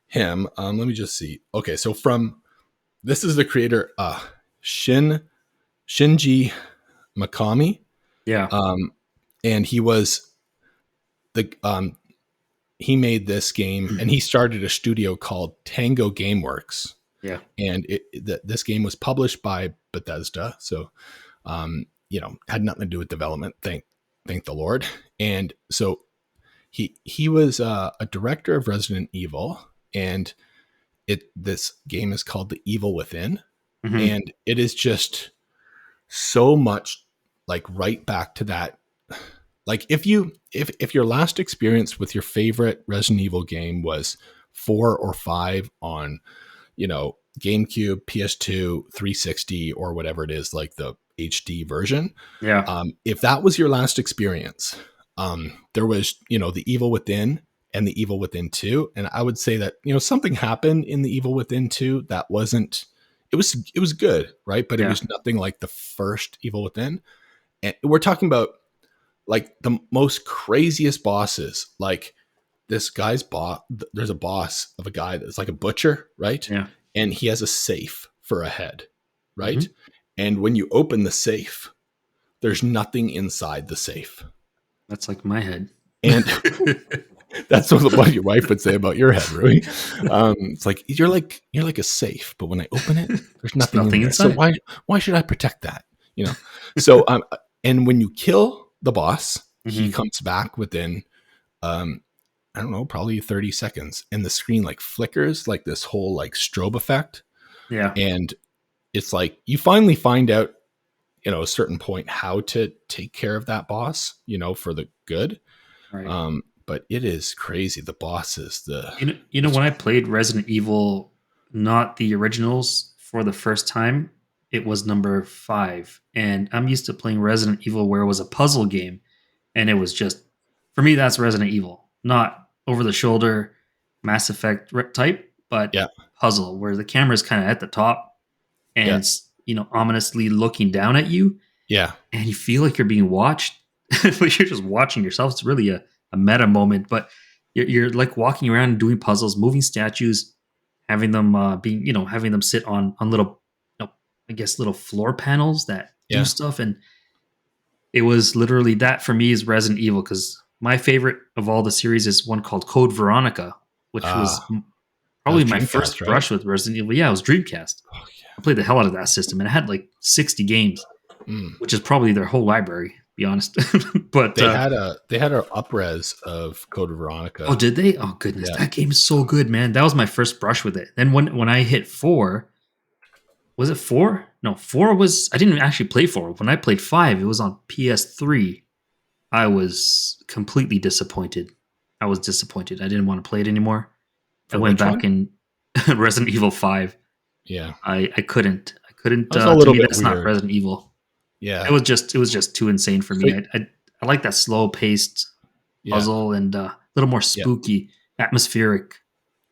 him. Let me just see. Okay, so from this is the creator Shinji Mikami, Yeah, and he was the he made this game, and he started a studio called Tango Gameworks, yeah, and this game was published by Bethesda, so had nothing to do with development. Thank the Lord. And so he was a director of Resident Evil, and this game is called The Evil Within, mm-hmm. and it is just so much like right back to that. Like if your last experience with your favorite Resident Evil game was 4 or 5 on GameCube, PS2, 360, or whatever it is, like the HD version, Yeah, if that was your last experience, there was The Evil Within and The Evil Within 2, and I would say that something happened in The Evil Within 2 that wasn't. It was good, right? But it yeah, was nothing like the first Evil Within. And we're talking about like the most craziest bosses. Like this guy's boss, there's a boss of a guy that's like a butcher, right? yeah. And he has a safe for a head, right? Mm-hmm. And when you open the safe, there's nothing inside the safe. That's like my head. And that's what your wife would say about your head, Rui. It's like you're like a safe, but when I open it, there's There's nothing in nothing there. So inside. why should I protect that? So and when you kill the boss, he Mm-hmm. comes back within I don't know, probably 30 seconds, and the screen like flickers like this whole like strobe effect, Yeah, and it's like you finally find out a certain point how to take care of that boss, for the good. right. But it is crazy. The bosses, You know, when I played Resident Evil, not the originals, for the first time, it was number 5, and I'm used to playing Resident Evil where it was a puzzle game, and it was just, for me, that's Resident Evil, not over the shoulder Mass Effect type, but yeah, puzzle where the camera's kind of at the top and yeah, it's ominously looking down at you, yeah, and you feel like you're being watched, but you're just watching yourself. It's really a meta moment, but you're like walking around and doing puzzles, moving statues, having them having them sit on little, I guess, little floor panels that do yeah. stuff. And it was literally that for me is Resident Evil, because my favorite of all the series is one called Code Veronica, which was That probably was my Dreamcast, first right? brush with Resident Evil. Yeah, it was Dreamcast. Oh I played the hell out of that system, and it had like 60 games, yeah. which is probably their whole library, to be honest. But They had an up-res of Code oh, Veronica. did they? Oh goodness, Yeah. that game is so good, man. That was my first brush with it. Then when I hit 4, was it 4? No, 4 was, I didn't actually play 4. When I played 5, it was on PS3. I was completely disappointed. I was disappointed. I didn't want to play it anymore. I For went which back one? in Resident Evil 5. Yeah. I couldn't. I couldn't. That was a To little me, bit that's not weird. Resident Evil. Yeah. It was just too insane for So, me. I like that slow paced yeah. puzzle and a little more Yeah. spooky, atmospheric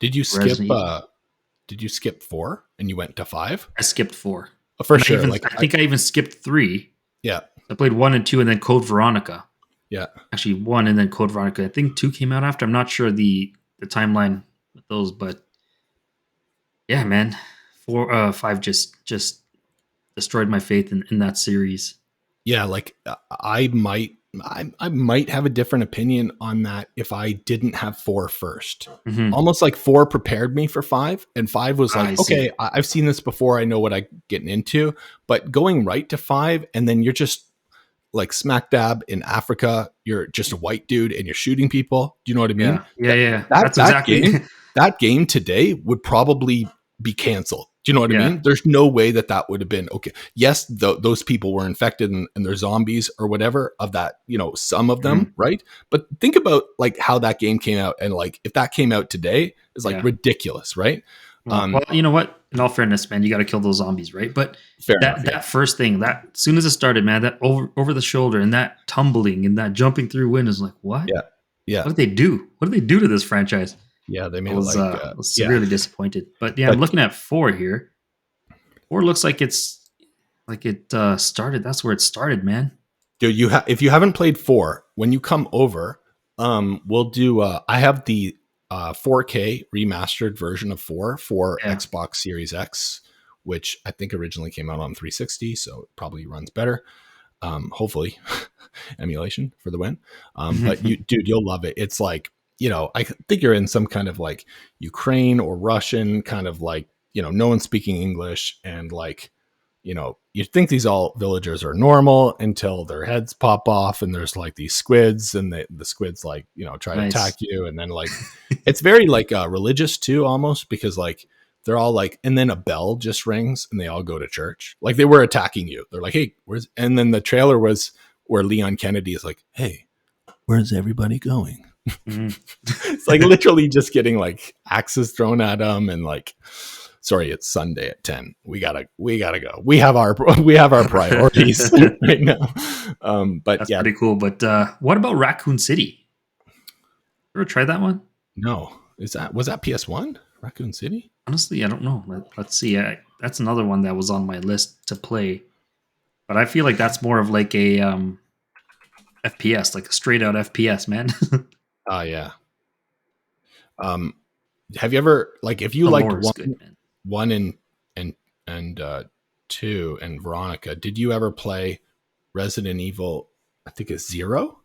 Did you skip Resident Evil. 4 and you went to 5? I skipped 4. For And sure. Like I think I even skipped 3. yeah. I played 1 and 2, and then Code Veronica. Yeah. Actually, 1 and then Code Veronica. I think 2 came out after. I'm not sure the timeline with those, but yeah, man, 5 just destroyed my faith in that series. Yeah, like I might have a different opinion on that if I didn't have 4 first. Mm-hmm. Almost like 4 prepared me for 5, and 5 was like, okay, I've seen this before. I know what I'm getting into. But going right to 5, and then you're just like smack dab in Africa. You're just a white dude, and you're shooting people. Do you know what I mean? Yeah. That's exactly that game today would probably be canceled. Do you know what I mean? There's no way that would have been okay. Yes, those people were infected and they're zombies or whatever of that, some of them, right? But think about like how that game came out, and like if that came out today, it's like ridiculous, right? Well, you know what? In all fairness, man, you got to kill those zombies, right? But that first thing, that as soon as it started, man, that over the shoulder and that tumbling and that jumping through windows, like what? Yeah. What did they do? What did they do to this franchise? Yeah, they made I was severely disappointed. But I'm looking at 4 here. 4 looks like it started. That's where it started, man. Dude, if you haven't played 4, when you come over, we'll do. I have the 4K remastered version of 4 for Xbox Series X, which I think originally came out on 360, so it probably runs better. Hopefully, emulation for the win. But you'll love it. It's like, I think you're in some kind of like Ukraine or Russian kind of like, no one's speaking English, and like, you think these all villagers are normal until their heads pop off and there's like these squids, and the squids like, try to attack you. And then like, it's very like religious too, almost, because like they're all like, and then a bell just rings and they all go to church. Like they were attacking you. They're like, hey, and then the trailer was where Leon Kennedy is like, hey, where's everybody going? It's like literally just getting like axes thrown at them, and like, sorry, it's Sunday at 10. We gotta go. We have our priorities right now. But that's pretty cool. But what about Raccoon City? Ever tried that one? No. Was that PS1? Raccoon City? Honestly, I don't know. Let's see. That's another one that was on my list to play, but I feel like that's more of like a FPS, like a straight out FPS, man. Oh yeah. Have you ever, like, if you liked one and 2 and Veronica, did you ever play Resident Evil? I think it's 0.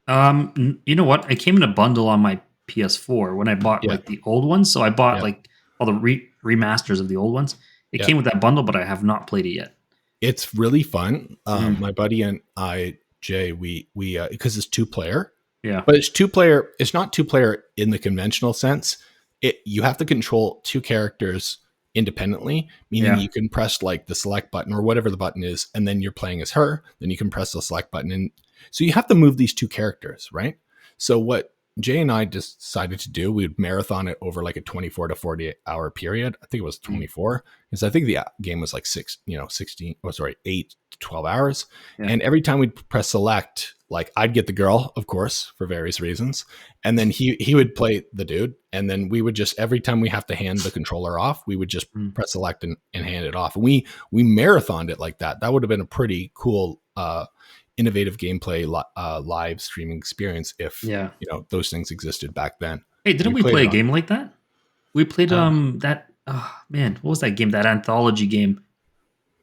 You know what? I came in a bundle on my PS4 when I bought like the old ones. So I bought like all the remasters of the old ones. It came with that bundle, but I have not played it yet. It's really fun. My buddy and I, Jay, we because it's 2-player. Yeah. But it's 2-player. It's not 2-player in the conventional sense. You have to control 2 characters independently, meaning you can press like the select button or whatever the button is, and then you're playing as her. Then you can press the select button. And so you have to move these 2 characters, right? So what Jay and I decided to do, we'd marathon it over like a 24 to 48 hour period. I think it was 24, because I think the game was like 8 to 12 hours. Yeah. And every time we'd press select, like I'd get the girl, of course, for various reasons. And then he would play the dude. And then we would just, every time we have to hand the controller off, we would just press select and hand it off. And we marathoned it like that. That would have been a pretty cool, innovative gameplay live streaming experience if those things existed back then. Hey, didn't we play a game like that? We played that man, what was that game? That anthology game.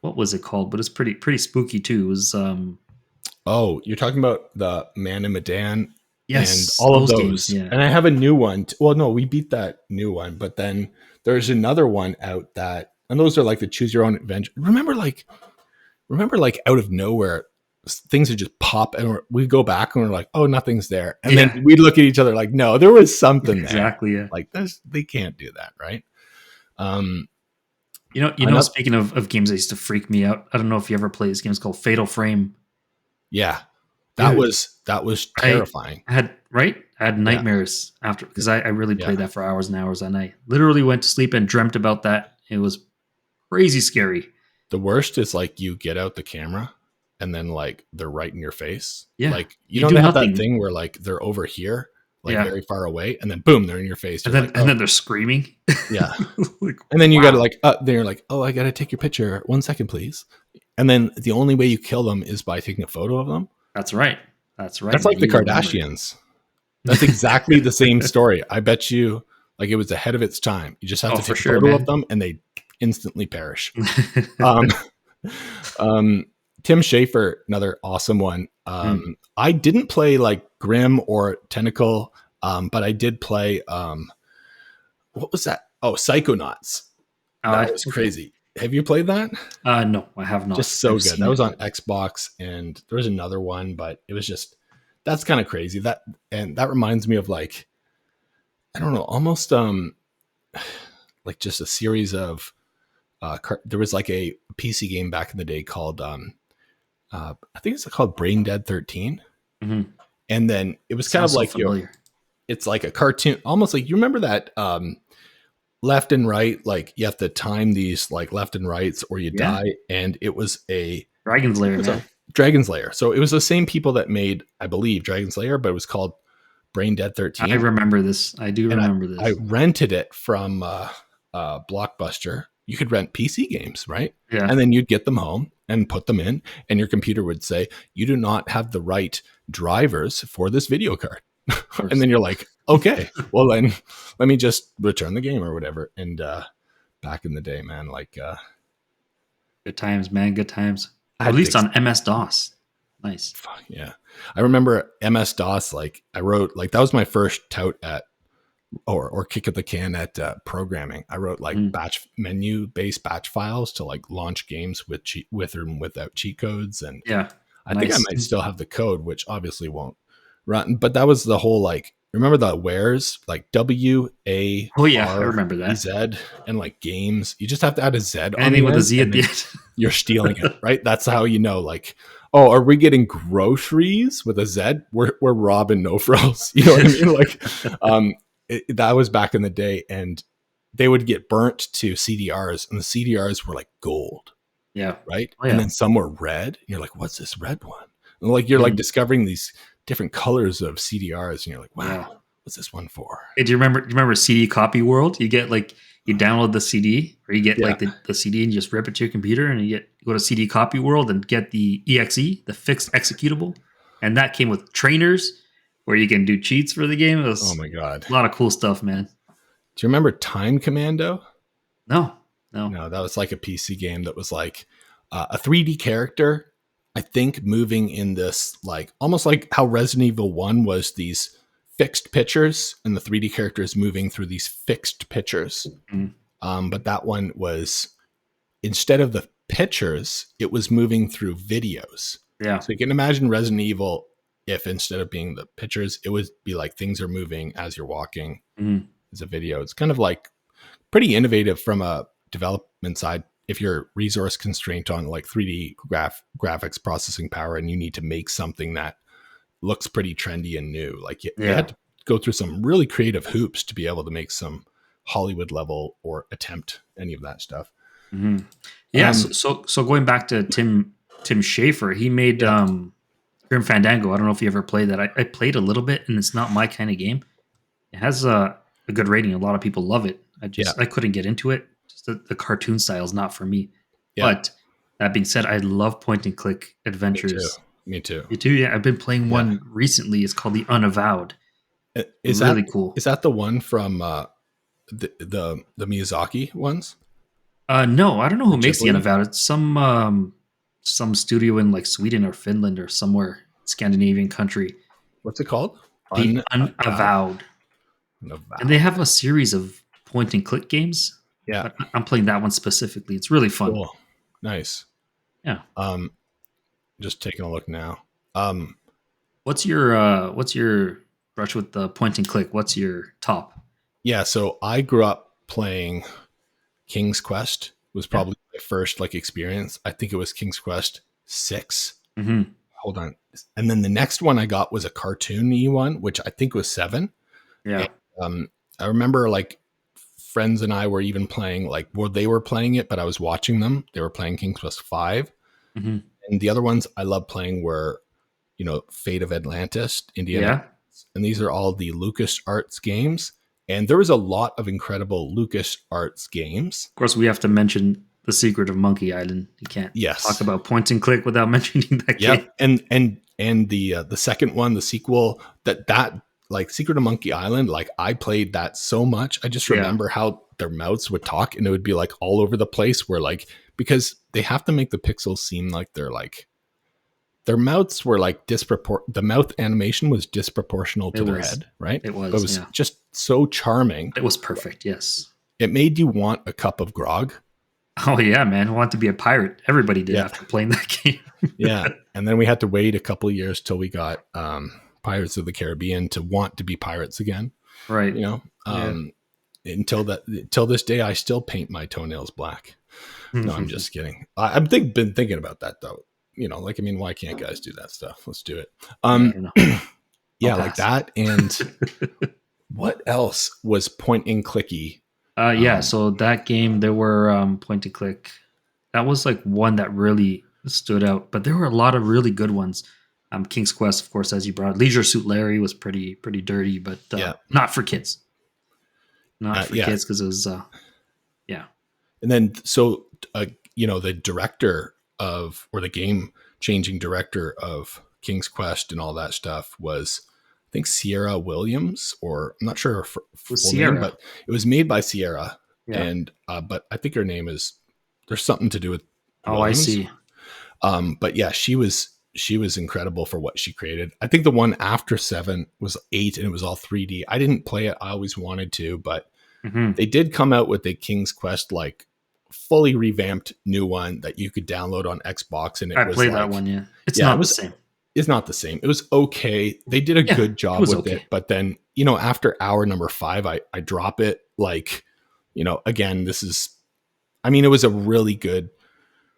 What was it called? But it's pretty spooky too. It was oh, you're talking about the Man and Medan. Yes, and all of those. Games, yeah. And I have a new one. Well, no, we beat that new one, but then there's another one out that, and those are like the choose your own adventure. Remember like out of nowhere, things would just pop, and we go back and we're like, oh, nothing's there. And then we look at each other like, no, there was something there. Exactly. Yeah. Like they can't do that. Right. Speaking of games that used to freak me out, I don't know if you ever played this game. It's called Fatal Frame. Yeah. That was terrifying. I had nightmares after, because I really played that for hours and hours, and I literally went to sleep and dreamt about that. It was crazy scary. The worst is like you get out the camera and then like they're right in your face. Yeah. Like you don't have that thing where like they're over here, like very far away, and then boom, they're in your face. And then they're screaming. Yeah. Like, and then you gotta like then you're like, oh, I gotta take your picture. 1 second, please. And then the only way you kill them is by taking a photo of them. That's right. That's right, That's man. like the You remember. Kardashians. That's exactly the same story. I bet you, like, it was ahead of its time. You just have to for take a sure, photo man. of them, and they instantly perish. Um, Tim Schafer, another awesome one. I didn't play like Grim or Tentacle, but I did play. What was that? Oh, Psychonauts. That was crazy. Have you played that? No, I have not. Just so I've good. seen That was it. on Xbox, and there was another one, but it was just, that's kind of crazy. And that reminds me of, like, I don't know, almost like just a series of there was like a PC game back in the day called I think it's called Brain Dead 13. Mm-hmm. And then it was kind Sounds of like, so familiar. It's like a cartoon, almost like, you remember that left and right, like you have to time these like left and rights or you die. And it was a Dragon's Lair, man. Dragon's Lair. So it was the same people that made, I believe, Dragon's Lair, but it was called Brain Dead 13. I remember this. I do remember this. I rented it from Blockbuster. You could rent PC games, right? Yeah. And then you'd get them home and put them in, and your computer would say, you do not have the right drivers for this video card. And then you're like, okay, well then let me just return the game or whatever. And back in the day, man, like good times, man. Good times. At least on MS-DOS. Nice. Fuck yeah. I remember MS-DOS, like I wrote, like that was my first tout at or kick at the can at programming. I wrote like batch menu based batch files to like launch games with or without cheat codes. And I think I might still have the code, which obviously won't run, but that was the whole, like, remember the wares, like WA. Oh yeah, I remember that. Z, and like games, you just have to add a Z. Anything with a Z at the end. You're stealing it, right? That's how you know, like, oh, are we getting groceries with a Z? We're robbing no frills. You know what I mean? Like, that was back in the day, and they would get burnt to CDRs, and the CDRs were like gold. Yeah. Right. Oh, yeah. And then some were red. And you're like, what's this red one? And like, you're like discovering these different colors of CDRs, and you're like, wow, what's this one for? Hey, do you remember CD Copy World? You get like, you download the CD, or you get like the CD and you just rip it to your computer, and you go to CD Copy World and get the EXE, the fixed executable. And that came with trainers where you can do cheats for the game. It was, oh my God, a lot of cool stuff, man. Do you remember Time Commando? No, that was like a PC game that was like a 3D character, I think, moving in this, like, almost like how Resident Evil 1 was these fixed pictures, and the 3D character is moving through these fixed pictures. But that one was, instead of the pictures, it was moving through videos. Yeah. So you can imagine Resident Evil if instead of being the pictures, it would be like things are moving as you're walking as a video. It's kind of like pretty innovative from a development side. If you're resource constraint on like 3D graphics processing power, and you need to make something that looks pretty trendy and new, like you had to go through some really creative hoops to be able to make some Hollywood level or attempt any of that stuff. Yeah. So going back to Tim Schafer, he made Grim Fandango. I don't know if you ever played that. I played a little bit, and it's not my kind of game. It has a good rating. A lot of people love it. I couldn't get into it. Just the cartoon style is not for me. But that being said, I love point and click adventures. Me too. You too? Yeah. I've been playing one recently. It's called The Unavowed. Is really that cool? Is that the one from the Miyazaki ones? No, I don't know who makes The Unavowed. It's some studio in like Sweden or Finland or somewhere Scandinavian country. What's it called? The Unavowed. And they have a series of point and click games. Yeah. But I'm playing that one specifically. It's really fun. Cool. Nice. Yeah. Just taking a look now. What's your brush with the point and click? What's your top? Yeah, so I grew up playing King's Quest. Was probably my first like experience. I think it was King's Quest 6. Hold on. And then the next one I got was a cartoony one, which I think was 7. Yeah. And, I remember like friends and I were even playing, like, well, they were playing it, but I was watching them. They were playing King's Quest 5. And the other ones I love playing were, Fate of Atlantis, Indiana. And these are all the LucasArts games. And there was a lot of incredible LucasArts games. Of course, we have to mention The Secret of Monkey Island. You can't talk about point and click without mentioning that game. And and the second one, the sequel, that like Secret of Monkey Island, like I played that so much. I just remember how their mouths would talk, and it would be like all over the place, where like, because they have to make the pixels seem like they're like, their mouths were like the mouth animation was disproportional to their head, right? It was. But it was just so charming. It was perfect. Yes. It made you want a cup of grog. Oh yeah, man! I want to be a pirate. Everybody did after playing that game. Yeah, and then we had to wait a couple of years till we got Pirates of the Caribbean to want to be pirates again. Right. You know, until this day, I still paint my toenails black. No, I'm just kidding. I've been thinking about that though. You know, like, I mean, why can't guys do that stuff? Let's do it. Yeah, like that. And what else was point and clicky? So that game, there were point and click. That was like one that really stood out, but there were a lot of really good ones. King's Quest, of course, as you brought. Leisure Suit Larry was pretty dirty, but not for kids. Not for kids, because it was And then the director or the game changing director of King's Quest and all that stuff was, I think, Sierra Williams, or I'm not sure her full name, but it was made by Sierra. Yeah. And but I think her name there's something to do with Williams. I see. But yeah, she was incredible for what she created. I think the one after 7 was 8, and it was all 3D. I didn't play it. I always wanted to, but they did come out with a King's Quest like fully revamped new one that you could download on Xbox, and I played that one. Yeah, it's not the same. It's not the same. It was okay. They did a good job with it, but then after hour number 5, I drop it. Like, again, this is, I mean, it was a really good.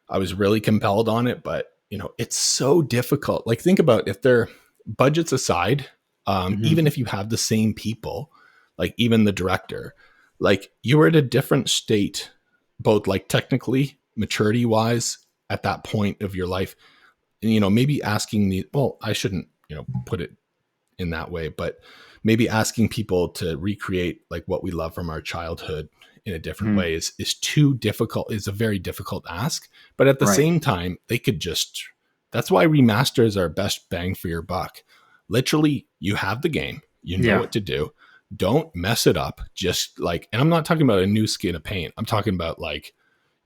I was really compelled on it, but it's so difficult. Like, think about, if they're budgets aside, even if you have the same people, like even the director, like you were at a different state, both like technically, maturity wise, at that point of your life. And, maybe asking I shouldn't, put it in that way, but maybe asking people to recreate like what we love from our childhood in a different way is too difficult. Is a very difficult ask, but at the same time, they could that's why remasters are best bang for your buck. Literally, you have the game, you know what to do. Don't mess it up. Just like, and I'm not talking about a new skin of paint. I'm talking about like,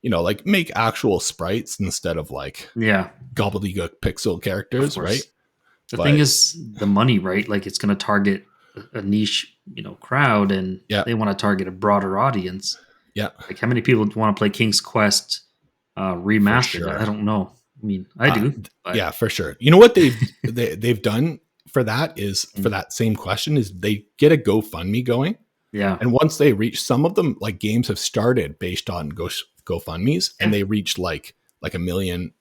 like make actual sprites instead of like gobbledygook pixel characters, right? The thing is the money, right? Like, it's going to target a niche, crowd, and they want to target a broader audience. Yeah. Like, how many people want to play King's Quest remastered? Sure. I don't know. I mean, I do. Yeah, for sure. You know what they've done for that is, for that same question, is they get a GoFundMe going. Yeah. And once they reach, some of them, like, games have started based on GoFundMes, and they reach like $1 million,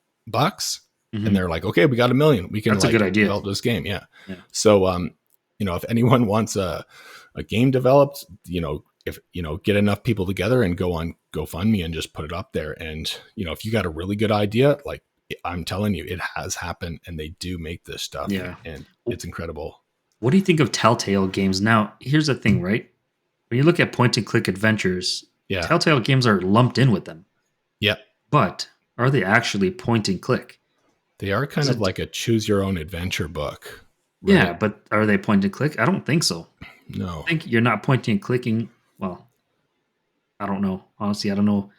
and they're like, okay, we got $1 million. We can, that's a good idea, develop this game. Yeah. So, if anyone wants a game developed, if get enough people together and go on GoFundMe and just put it up there, and if you got a really good idea, like, I'm telling you, it has happened, and they do make this stuff. Yeah. And it's incredible. What do you think of Telltale games? Now, here's the thing, right? When you look at point and click adventures, Telltale games are lumped in with them. Yeah. But are they actually point and click? They are kind of like a choose your own adventure book. Right? Yeah, but are they point and click? I don't think so. No. I think you're not pointing and clicking. Well, I don't know. Honestly, I don't know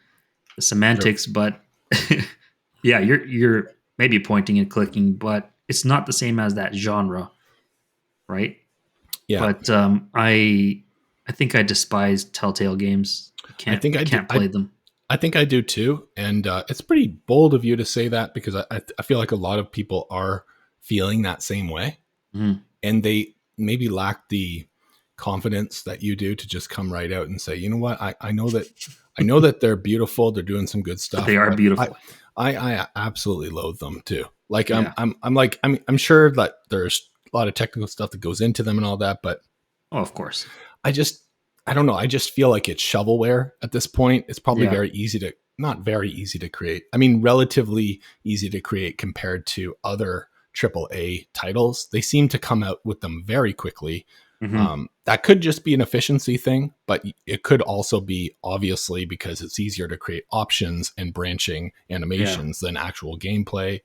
the semantics, but yeah, you're maybe pointing and clicking, but it's not the same as that genre, right? Yeah. But I think I despise Telltale games. I can't play them. I think I do too, and it's pretty bold of you to say that, because I feel like a lot of people are feeling that same way, and they maybe lack the confidence that you do to just come right out and say, you know what, I know that they're beautiful, they're doing some good stuff. They are beautiful. I absolutely loathe them too. Like, I'm sure that there's a lot of technical stuff that goes into them and all that, but of course, I don't know. I just feel like it's shovelware at this point. It's probably not very easy to create. I mean, relatively easy to create compared to other AAA titles. They seem to come out with them very quickly. That could just be an efficiency thing, but it could also be, obviously, because it's easier to create options and branching animations than actual gameplay.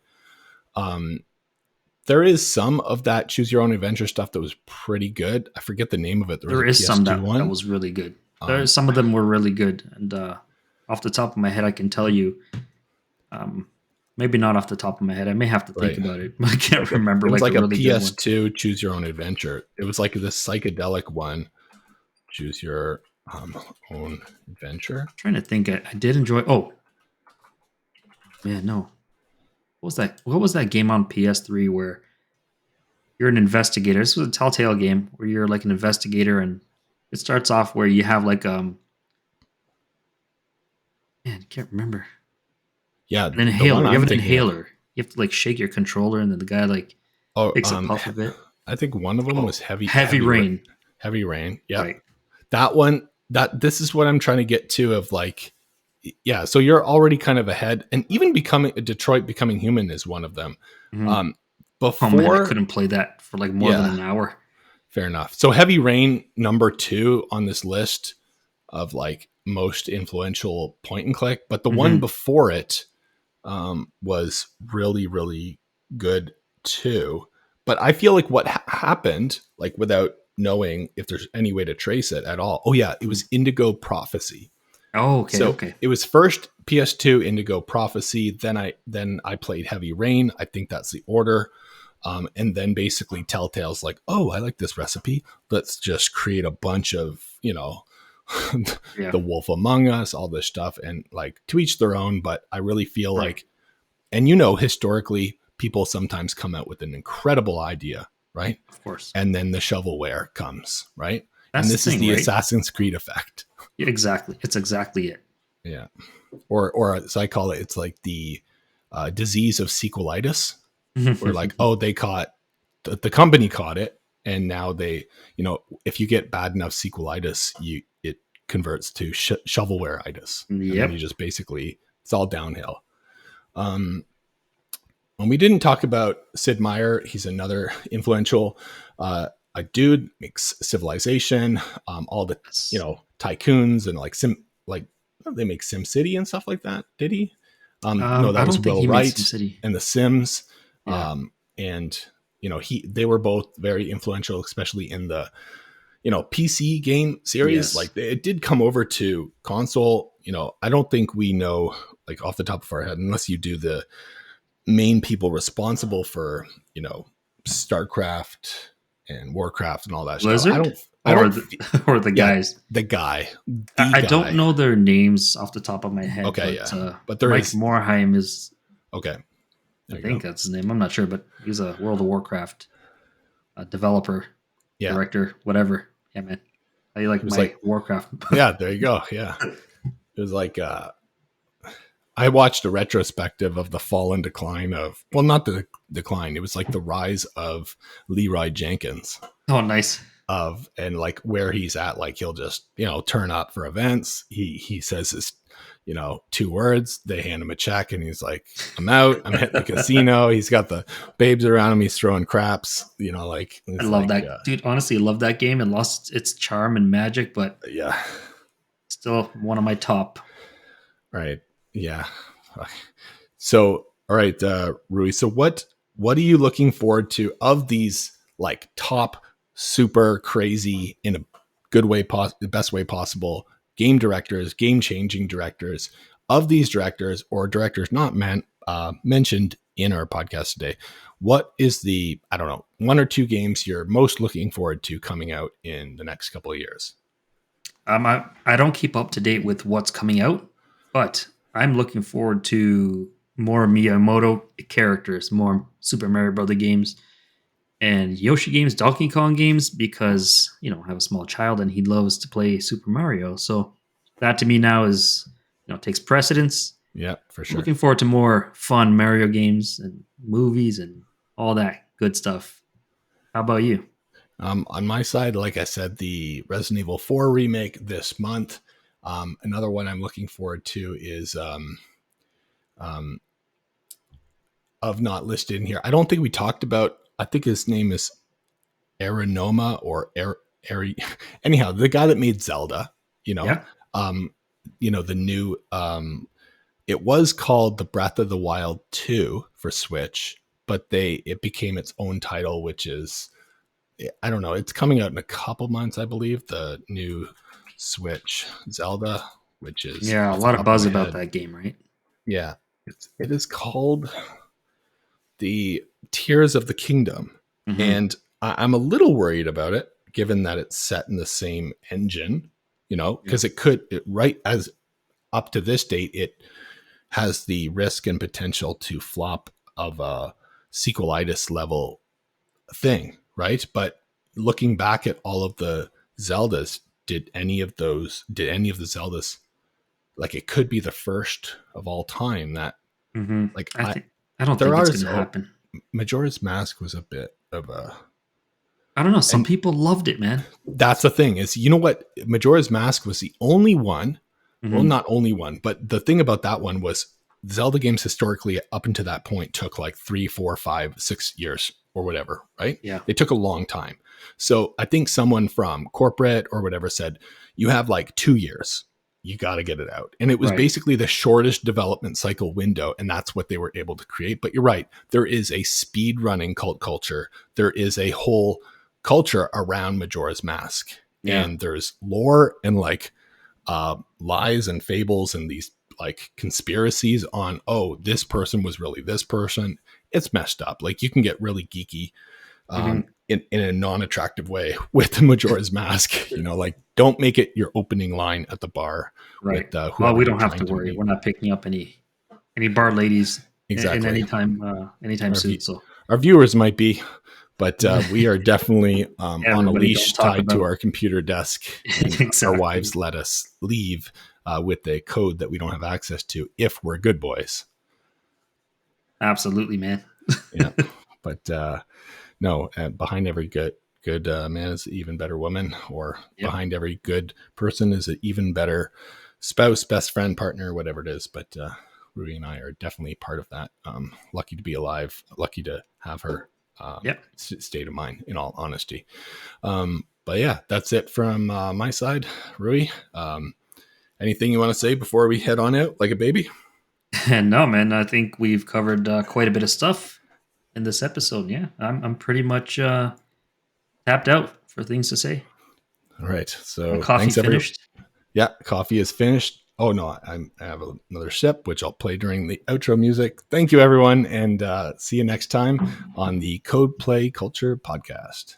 there is some of that choose your own adventure stuff that was pretty good. I forget the name of it. There is some that was really good. Some of them were really good. And off the top of my head, I can tell you, maybe not off the top of my head. I may have to think about it. I can't remember. It was like a really PS2 choose your own adventure. It was like this psychedelic one. Choose your own adventure. I'm trying to think. I did enjoy. Oh, yeah, no. What was that? What was that game on PS3 where you're an investigator? This was a Telltale game where you're like an investigator, and it starts off where you have like man, I can't remember. Yeah, an inhaler. You have an inhaler. You have to like shake your controller, and then the guy like takes a puff of it. I think one of them was heavy rain. Heavy rain. Yeah, right. That one. This is what I'm trying to get to. Of like, yeah. So you're already kind of ahead, and even Detroit Becoming Human is one of them. Mm-hmm. Before I couldn't play that for like more than an hour. Fair enough. So Heavy Rain, number 2 on this list of like most influential point and click, but the one before it was really, really good too. But I feel like what happened, like without knowing if there's any way to trace it at all. Oh yeah, it was Indigo Prophecy. Oh, okay. So it was first PS2 Indigo Prophecy, then I played Heavy Rain. I think that's the order. And then basically Telltale's like, oh, I like this recipe. Let's just create a bunch of, The Wolf Among Us, all this stuff, and like to each their own. But I really feel like, and historically people sometimes come out with an incredible idea, right? Of course. And then the shovelware comes, right? And this is the Assassin's Creed effect. Yeah, exactly. It's exactly it. Yeah. Or as I call it, it's like the disease of sequelitis. Where like, oh, they caught the company caught it, and now they, if you get bad enough sequelitis, it converts to shovelware-itis. And then you just basically, it's all downhill. When we didn't talk about Sid Meier, he's another influential a dude, makes Civilization, all the tycoons and they make SimCity and stuff like that. Did he? No, that was Will Wright and The Sims. Yeah. And they were both very influential, especially in the PC game series. Yes. Like it did come over to console. I don't think we know like off the top of our head, unless you do the main people responsible for StarCraft and Warcraft and all that Blizzard? Stuff. Or the guys. The guy. I don't know their names off the top of my head. Okay, but Mike Morhaime is okay. I think that's his name. I'm not sure, but he's a World of Warcraft developer, director, whatever. Yeah, man. I like Warcraft. Yeah, there you go. Yeah. It was like I watched a retrospective of the fall and decline of, well, not the decline. It was like the rise of Leroy Jenkins. Oh, nice. And like where he's at, like he'll just, turn up for events. He says this, 2 words, they hand him a check and he's like, I'm out, I'm hitting the casino. He's got the babes around him. He's throwing craps, I love that. Dude, honestly, I love that game. It lost its charm and magic, but yeah, still one of my top. Right. Yeah. So, all right, Rui. So what are you looking forward to of these like top super crazy in a good way, the best way possible, game directors, game-changing directors, of these directors or directors not mentioned in our podcast today? What is the, 1 or 2 games you're most looking forward to coming out in the next couple of years? I don't keep up to date with what's coming out, but I'm looking forward to more Miyamoto characters, more Super Mario Brother games, and Yoshi games, Donkey Kong games, because, I have a small child and he loves to play Super Mario. So that to me now is, takes precedence. Yeah, for sure. Looking forward to more fun Mario games and movies and all that good stuff. How about you? On my side, like I said, the Resident Evil 4 remake this month. Another one I'm looking forward to is of not listed in here. I don't think we talked about, I think his name is Aranoma or anyhow, the guy that made Zelda, Yeah. The new, it was called the Breath of the Wild 2 for Switch, but it became its own title, which is, I don't know, it's coming out in a couple months, I believe, the new Switch Zelda, which is a lot of buzz about that game, right? Yeah, it is called the Tears of the Kingdom, and I'm a little worried about it, given that it's set in the same engine, because right as up to this date, it has the risk and potential to flop of a sequelitis level thing, right? But looking back at all of the Zeldas, did any of the Zeldas, like, it could be the first of all time that like I don't think it's going to happen. Majora's Mask was a bit of a, I don't know. Some people loved it, man. That's the thing is, what? Majora's Mask was the only one. Well, not only one, but the thing about that one was Zelda games historically up until that point took like 3, 4, 5, 6 years or whatever, right? Yeah. They took a long time. So I think someone from corporate or whatever said, you have like 2 years. You got to get it out. And it was basically the shortest development cycle window. And that's what they were able to create. But you're right. There is a speed running cult culture. There is a whole culture around Majora's Mask. Yeah. And there's lore and like lies and fables and these like conspiracies on, this person was really this person. It's messed up. Like, you can get really geeky in a non-attractive way with the Majora's Mask. Like, don't make it your opening line at the bar. Right. Well, we don't have to worry. We're not picking up any bar ladies in anytime soon. So our viewers might be, but we are definitely on a leash tied to our computer desk. Exactly. Our wives let us leave with a code that we don't have access to if we're good boys. Absolutely, man. Yeah, but no, behind every good man is an even better woman, or behind every good person is an even better spouse, best friend, partner, whatever it is. But Ruby and I are definitely part of that. Lucky to be alive. Lucky to have her state of mind, in all honesty. But yeah, that's it from my side. Rui, anything you want to say before we head on out like a baby? No, man, I think we've covered quite a bit of stuff in this episode. Yeah, I'm pretty much tapped out for things to say. All right, so my coffee finished. Yeah, coffee is finished. Oh no, I have another sip, which I'll play during the outro music. Thank you, everyone, and see you next time on the CodePlay Culture Podcast.